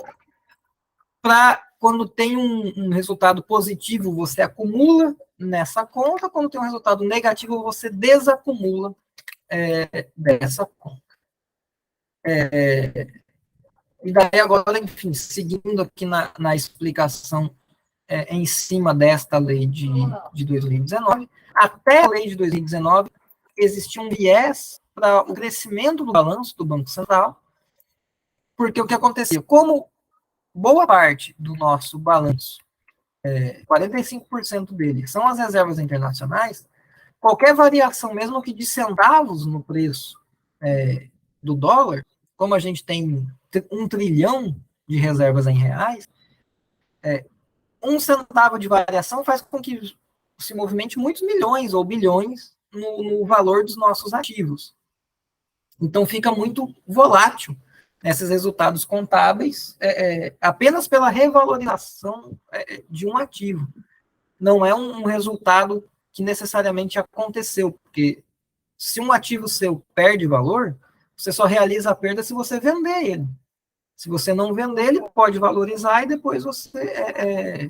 para quando tem um resultado positivo, você acumula nessa conta, quando tem um resultado negativo, você desacumula dessa conta. E daí agora, enfim, seguindo aqui na explicação em cima desta lei de 2019, até a lei de 2019, existia um viés para o crescimento do balanço do Banco Central, porque o que acontecia? Como boa parte do nosso balanço, 45% dele, são as reservas internacionais, qualquer variação, mesmo que de centavos no preço do dólar, como a gente tem 1 trilhão de reservas em reais, 1 centavo de variação faz com que se movimente muitos milhões ou bilhões no valor dos nossos ativos. Então fica muito volátil esses resultados contábeis apenas pela revalorização de um ativo. Não é um resultado que necessariamente aconteceu, porque se um ativo seu perde valor, você só realiza a perda se você vender ele. Se você não vender, ele pode valorizar e depois você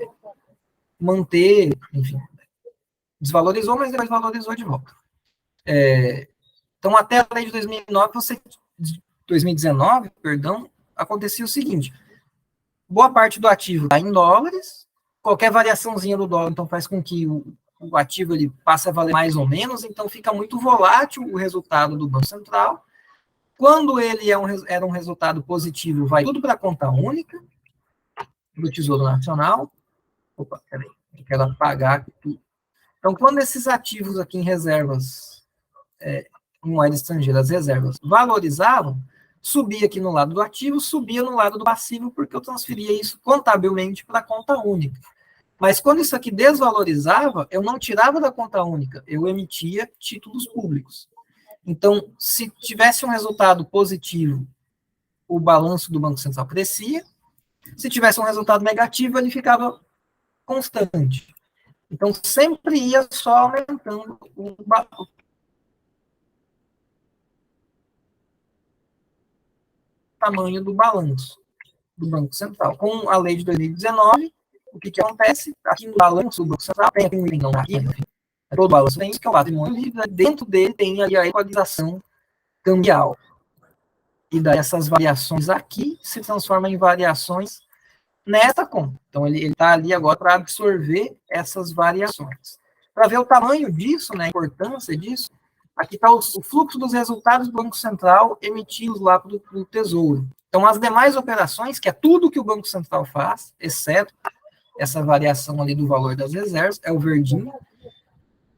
manter, enfim, desvalorizou, mas depois valorizou de volta. Então, até a lei de 2019, acontecia o seguinte: boa parte do ativo está em dólares, qualquer variaçãozinha do dólar, então, faz com que o ativo ele passe a valer mais ou menos, então fica muito volátil o resultado do Banco Central. Quando ele era um resultado positivo, vai tudo para a conta única do Tesouro Nacional. Opa, peraí, eu quero apagar aqui. Então, quando esses ativos aqui em reservas, em moeda estrangeira, as reservas valorizavam, subia aqui no lado do ativo, subia no lado do passivo, porque eu transferia isso contabilmente para a conta única. Mas quando isso aqui desvalorizava, eu não tirava da conta única, eu emitia títulos públicos. Então, se tivesse um resultado positivo, o balanço do Banco Central crescia. Se tivesse um resultado negativo, ele ficava constante. Então, sempre ia só aumentando o tamanho do balanço do Banco Central. Com a lei de 2019, o que acontece? Aqui no balanço do Banco Central tem um item, não aqui, enfim, todo balanço tem isso, que é o patrimônio livre, dentro dele tem ali a equalização cambial. E daí essas variações aqui se transformam em variações nesta conta. Então, ele está ali agora para absorver essas variações. Para ver o tamanho disso, né, a importância disso, aqui está o fluxo dos resultados do Banco Central emitidos lá para o Tesouro. Então, as demais operações, que é tudo que o Banco Central faz, exceto essa variação ali do valor das reservas, é o verdinho,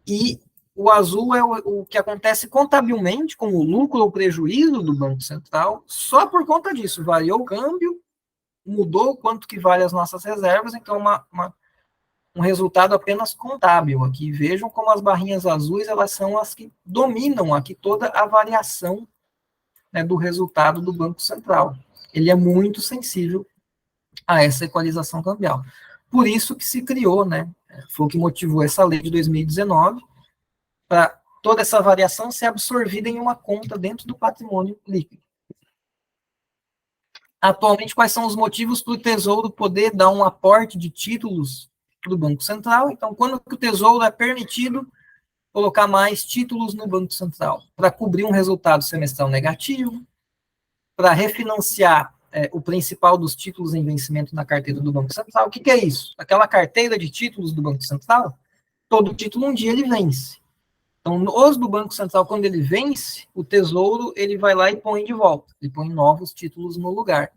e o azul é o que acontece contabilmente, com o lucro ou prejuízo do Banco Central, só por conta disso, variou o câmbio, mudou quanto que vale as nossas reservas, então um resultado apenas contábil aqui. Vejam como as barrinhas azuis, elas são as que dominam aqui toda a variação, né, do resultado do Banco Central. Ele é muito sensível a essa equalização cambial. por isso que se criou, né? Foi o que motivou essa lei de 2019, para toda essa variação ser absorvida em uma conta dentro do patrimônio líquido. Atualmente, quais são os motivos para o Tesouro poder dar um aporte de títulos para o Banco Central? Então, quando que o Tesouro é permitido colocar mais títulos no Banco Central? Para cobrir um resultado semestral negativo, para refinanciar o principal dos títulos em vencimento na carteira do Banco Central. O que, que é isso? Aquela carteira de títulos do Banco Central, todo título um dia ele vence. Então, os do Banco Central, quando ele vence, o Tesouro ele vai lá e põe de volta, ele põe novos títulos no lugar.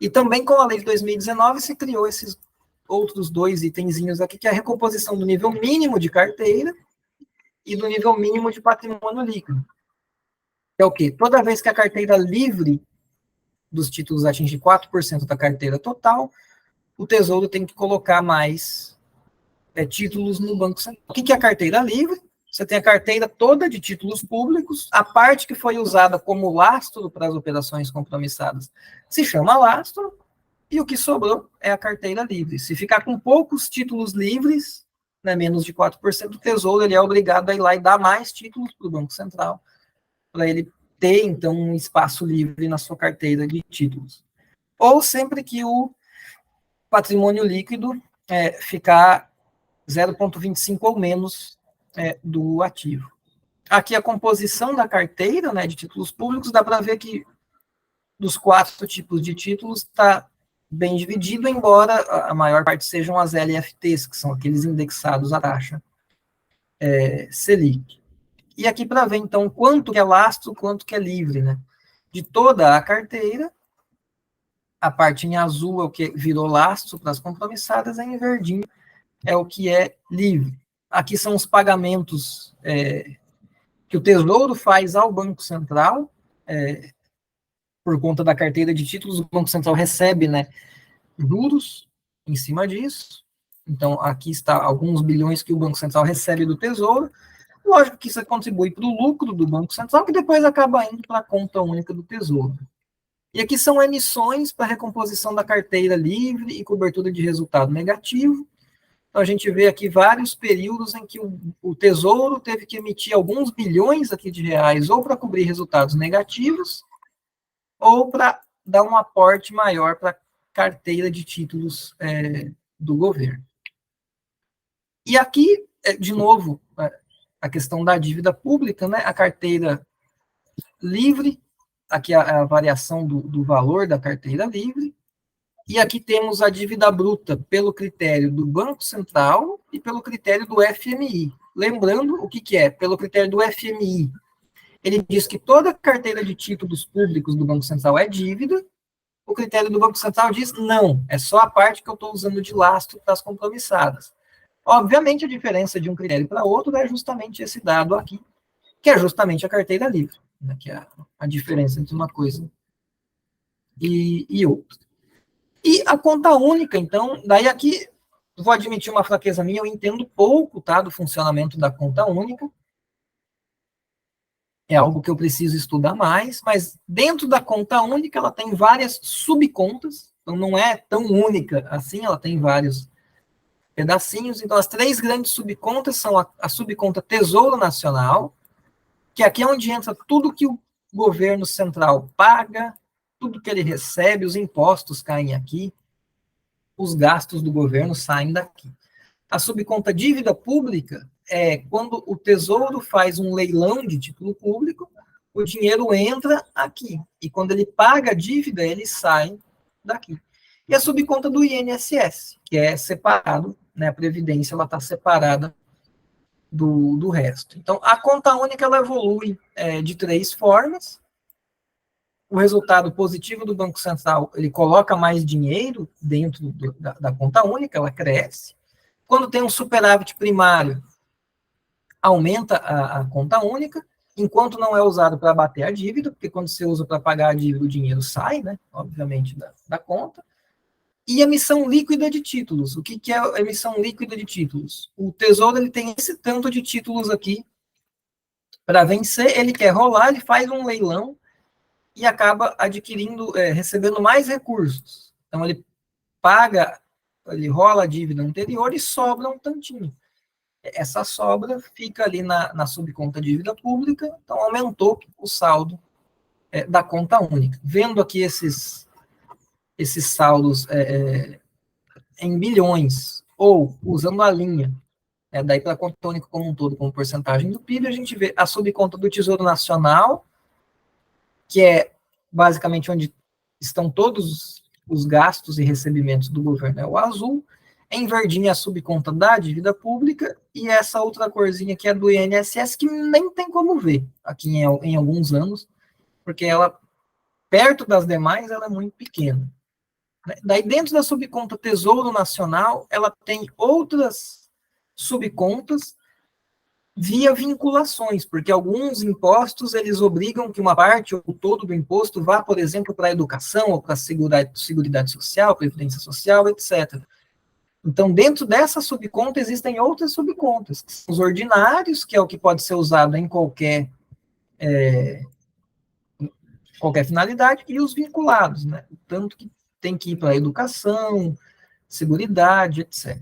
E também com a lei de 2019 se criou esses outros dois itenzinhos aqui, que é a recomposição do nível mínimo de carteira e do nível mínimo de patrimônio líquido. É o quê? Toda vez que a carteira livre dos títulos atinge 4% da carteira total, o Tesouro tem que colocar mais títulos no Banco Central. O que é a carteira livre? Você tem a carteira toda de títulos públicos, a parte que foi usada como lastro para as operações compromissadas se chama lastro, e o que sobrou é a carteira livre. Se ficar com poucos títulos livres, né, menos de 4%, o Tesouro ele é obrigado a ir lá e dar mais títulos para o Banco Central, para ele ter, então, um espaço livre na sua carteira de títulos. Ou sempre que o patrimônio líquido ficar 0,25 ou menos do ativo. Aqui a composição da carteira, né, de títulos públicos, dá para ver que dos 4 tipos de títulos está bem dividido, embora a maior parte sejam as LFTs, que são aqueles indexados à taxa Selic. E aqui para ver, então, quanto que é lastro, quanto que é livre, né? De toda a carteira, a parte em azul é o que virou lastro para as compromissadas, em verdinho é o que é livre. Aqui são os pagamentos que o Tesouro faz ao Banco Central, por conta da carteira de títulos, o Banco Central recebe, né, juros em cima disso. Então, aqui está alguns bilhões que o Banco Central recebe do Tesouro. Lógico que isso contribui para o lucro do Banco Central, que depois acaba indo para a conta única do Tesouro. E aqui são emissões para recomposição da carteira livre e cobertura de resultado negativo. Então, a gente vê aqui vários períodos em que o Tesouro teve que emitir alguns bilhões aqui de reais, ou para cobrir resultados negativos, ou para dar um aporte maior para a carteira de títulos do governo. E aqui, de novo, a questão da dívida pública, né? A carteira livre, aqui a variação do valor da carteira livre, e aqui temos a dívida bruta pelo critério do Banco Central e pelo critério do FMI. Lembrando o que é, pelo critério do FMI, ele diz que toda carteira de títulos públicos do Banco Central é dívida. O critério do Banco Central diz não, é só a parte que eu estou usando de lastro para as compromissadas. Obviamente, a diferença de um critério para outro é justamente esse dado aqui, que é justamente a carteira livre, né, que é a diferença entre uma coisa e outra. E a conta única, então, daí aqui, vou admitir uma fraqueza minha, eu entendo pouco, tá, do funcionamento da conta única, é algo que eu preciso estudar mais, mas dentro da conta única ela tem várias subcontas, então não é tão única assim, ela tem vários pedacinhos. Então as 3 grandes subcontas são a subconta Tesouro Nacional, que aqui é onde entra tudo que o governo central paga, tudo que ele recebe, os impostos caem aqui, os gastos do governo saem daqui. A subconta Dívida Pública é quando o Tesouro faz um leilão de título público, o dinheiro entra aqui. E quando ele paga a dívida, ele sai daqui. E a subconta do INSS, que é separado, né, a Previdência ela está separada do resto. Então, a conta única ela evolui de 3 formas. O resultado positivo do Banco Central, ele coloca mais dinheiro dentro da conta única, ela cresce. Quando tem um superávit primário, aumenta a conta única, enquanto não é usado para bater a dívida, porque quando você usa para pagar a dívida, o dinheiro sai, né, obviamente, da conta. E emissão líquida de títulos. O que é a emissão líquida de títulos? O Tesouro ele tem esse tanto de títulos aqui para vencer, ele quer rolar, ele faz um leilão e acaba adquirindo, recebendo mais recursos. Então, ele paga ele rola a dívida anterior e sobra um tantinho. Essa sobra fica ali na subconta dívida pública, então aumentou o saldo da conta única. Vendo aqui esses saldos em bilhões, ou usando a linha, daí para a conta única como um todo, como porcentagem do PIB, a gente vê a subconta do Tesouro Nacional, que é basicamente onde estão todos os gastos e recebimentos do governo, é o azul. Em verdinho, a subconta da dívida pública, e essa outra corzinha que é do INSS, que nem tem como ver aqui em alguns anos, porque ela, perto das demais, ela é muito pequena. Daí, dentro da subconta Tesouro Nacional, ela tem outras subcontas via vinculações, porque alguns impostos, eles obrigam que uma parte ou todo do imposto vá, por exemplo, para a educação, ou para a Seguridade Social, Previdência Social, etc. Então, dentro dessa subconta, existem outras subcontas, que são os ordinários, que é o que pode ser usado em qualquer finalidade, e os vinculados, né? Tanto que tem que ir para a educação, seguridade, etc.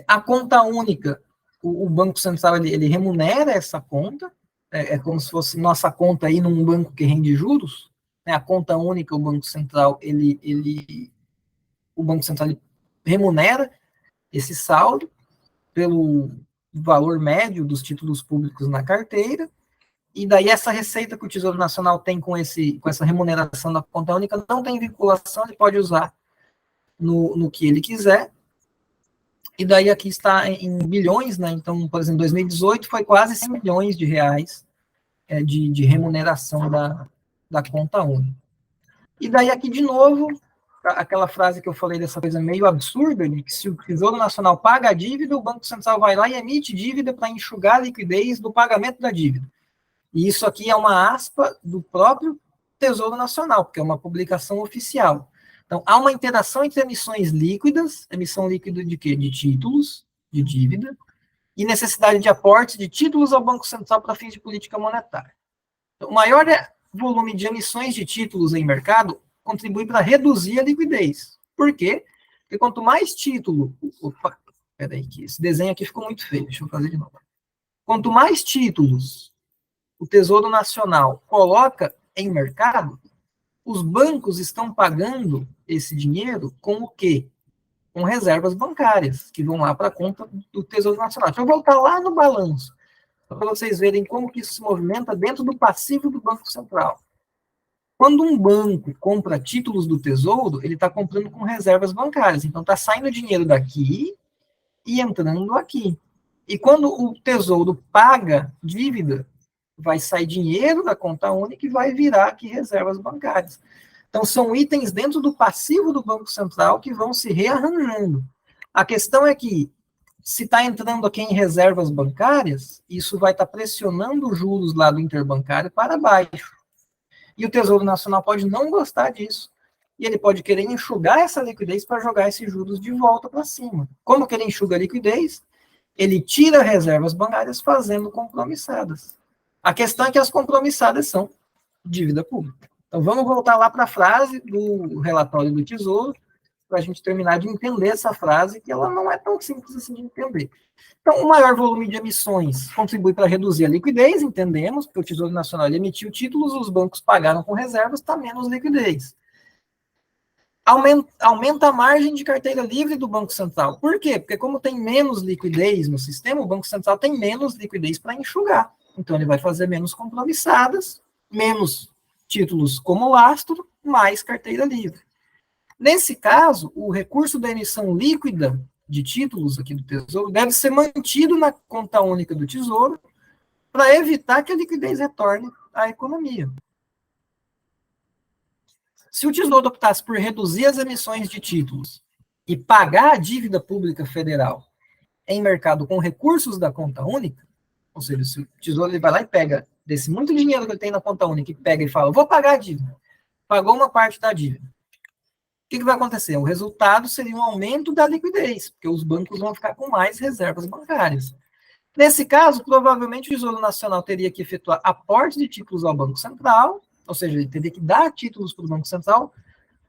A conta única, o Banco Central, ele remunera essa conta, é como se fosse nossa conta aí num banco que rende juros, né? A conta única, o Banco Central, o Banco Central ele remunera esse saldo pelo valor médio dos títulos públicos na carteira, e daí essa receita que o Tesouro Nacional tem com essa remuneração da conta única não tem vinculação, ele pode usar no que ele quiser. E daí aqui está em bilhões, né? Então, por exemplo, 2018 foi quase 100 milhões de reais de remuneração da conta única. E daí aqui, de novo, aquela frase que eu falei dessa coisa meio absurda, de que se o Tesouro Nacional paga a dívida, o Banco Central vai lá e emite dívida para enxugar a liquidez do pagamento da dívida. E isso aqui é uma aspa do próprio Tesouro Nacional, porque é uma publicação oficial. Então, há uma interação entre emissões líquidas, emissão líquida de quê? De títulos, de dívida, e necessidade de aporte de títulos ao Banco Central para fins de política monetária. Então, o maior volume de emissões de títulos em mercado contribui para reduzir a liquidez. Por quê? Porque quanto mais título... Opa, peraí, que esse desenho aqui ficou muito feio, deixa eu fazer de novo. Quanto mais títulos o Tesouro Nacional coloca em mercado, os bancos estão pagando esse dinheiro com o quê? Com reservas bancárias, que vão lá para a conta do Tesouro Nacional. Deixa eu voltar lá no balanço, para vocês verem como que isso se movimenta dentro do passivo do Banco Central. Quando um banco compra títulos do Tesouro, ele está comprando com reservas bancárias. Então, está saindo dinheiro daqui e entrando aqui. E quando o Tesouro paga dívida, vai sair dinheiro da conta única e vai virar aqui reservas bancárias. Então, são itens dentro do passivo do Banco Central que vão se rearranjando. A questão é que, se está entrando aqui em reservas bancárias, isso vai estar pressionando os juros lá do interbancário para baixo. E o Tesouro Nacional pode não gostar disso. E ele pode querer enxugar essa liquidez para jogar esses juros de volta para cima. Como que ele enxuga a liquidez? Ele tira reservas bancárias fazendo compromissadas. A questão é que as compromissadas são dívida pública. Então, vamos voltar lá para a frase do relatório do Tesouro, para a gente terminar de entender essa frase, que ela não é tão simples assim de entender. Então, o maior volume de emissões contribui para reduzir a liquidez, entendemos, porque o Tesouro Nacional emitiu títulos, os bancos pagaram com reservas, está menos liquidez. Aumenta a margem de carteira livre do Banco Central. Por quê? Porque como tem menos liquidez no sistema, o Banco Central tem menos liquidez para enxugar. Então, ele vai fazer menos compromissadas, menos títulos como lastro, mais carteira livre. Nesse caso, o recurso da emissão líquida de títulos aqui do Tesouro deve ser mantido na conta única do Tesouro para evitar que a liquidez retorne à economia. Se o Tesouro optasse por reduzir as emissões de títulos e pagar a dívida pública federal em mercado com recursos da conta única, ou seja, se o Tesouro ele vai lá e pega desse muito dinheiro que ele tem na conta única e pega e fala, vou pagar a dívida, pagou uma parte da dívida. O que vai acontecer? O resultado seria um aumento da liquidez, porque os bancos vão ficar com mais reservas bancárias. Nesse caso, provavelmente o Tesouro Nacional teria que efetuar aporte de títulos ao Banco Central, ou seja, ele teria que dar títulos para o Banco Central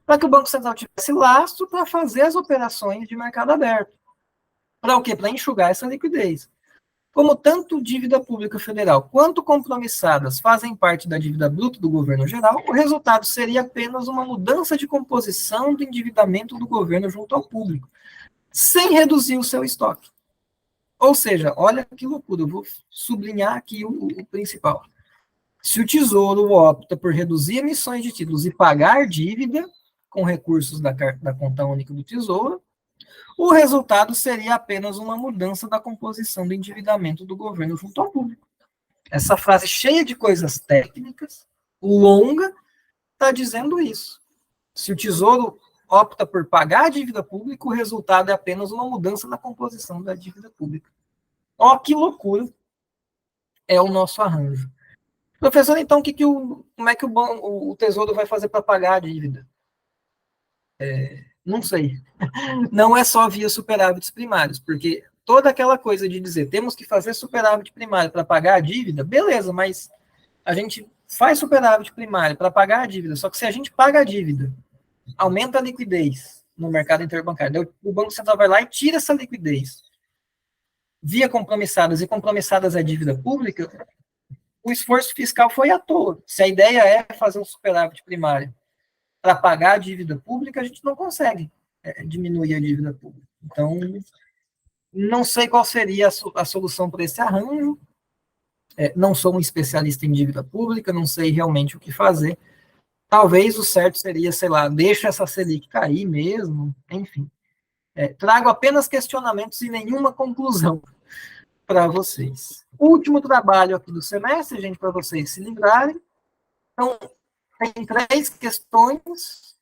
para que o Banco Central tivesse lastro para fazer as operações de mercado aberto. Para o quê? Para enxugar essa liquidez. Como tanto dívida pública federal quanto compromissadas fazem parte da dívida bruta do governo geral, o resultado seria apenas uma mudança de composição do endividamento do governo junto ao público, sem reduzir o seu estoque. Ou seja, olha que loucura, eu vou sublinhar aqui o principal. Se o Tesouro opta por reduzir emissões de títulos e pagar dívida com recursos da conta única do Tesouro, o resultado seria apenas uma mudança da composição do endividamento do governo junto ao público. Essa frase cheia de coisas técnicas, longa, está dizendo isso. Se o Tesouro opta por pagar a dívida pública, o resultado é apenas uma mudança na composição da dívida pública. Ó, que loucura é o nosso arranjo. Professor, então, como é que o Tesouro vai fazer para pagar a dívida? Não sei. Não é só via superávites primários, porque toda aquela coisa de dizer temos que fazer superávit primário para pagar a dívida, beleza, mas a gente faz superávit primário para pagar a dívida, só que se a gente paga a dívida, aumenta a liquidez no mercado interbancário, o Banco Central vai lá e tira essa liquidez via compromissadas, e compromissadas é dívida pública, o esforço fiscal foi à toa. Se a ideia é fazer um superávit primário para pagar a dívida pública, a gente não consegue diminuir a dívida pública. Então, não sei qual seria a solução para esse arranjo, não sou um especialista em dívida pública, não sei realmente o que fazer. Talvez o certo seria, sei lá, deixa essa Selic cair mesmo, enfim. Trago apenas questionamentos e nenhuma conclusão para vocês. Último trabalho aqui do semestre, gente, para vocês se livrarem. Então, tem 3 questões,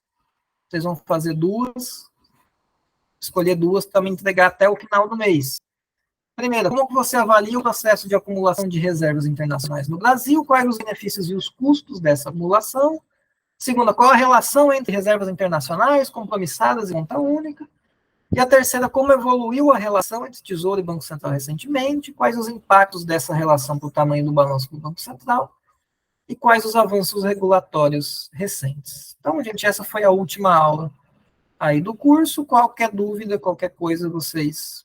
vocês vão fazer 2, escolher 2 para me entregar até o final do mês. Primeiro, como você avalia o processo de acumulação de reservas internacionais no Brasil? Quais os benefícios e os custos dessa acumulação? Segunda, qual a relação entre reservas internacionais, compromissadas e conta única? E a terceira, como evoluiu a relação entre Tesouro e Banco Central recentemente? Quais os impactos dessa relação para o tamanho do balanço do Banco Central? E quais os avanços regulatórios recentes? Então, gente, essa foi a última aula aí do curso. Qualquer dúvida, qualquer coisa, vocês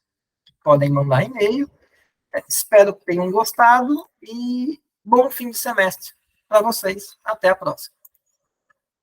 podem mandar e-mail. Espero que tenham gostado e bom fim de semestre para vocês. Até a próxima.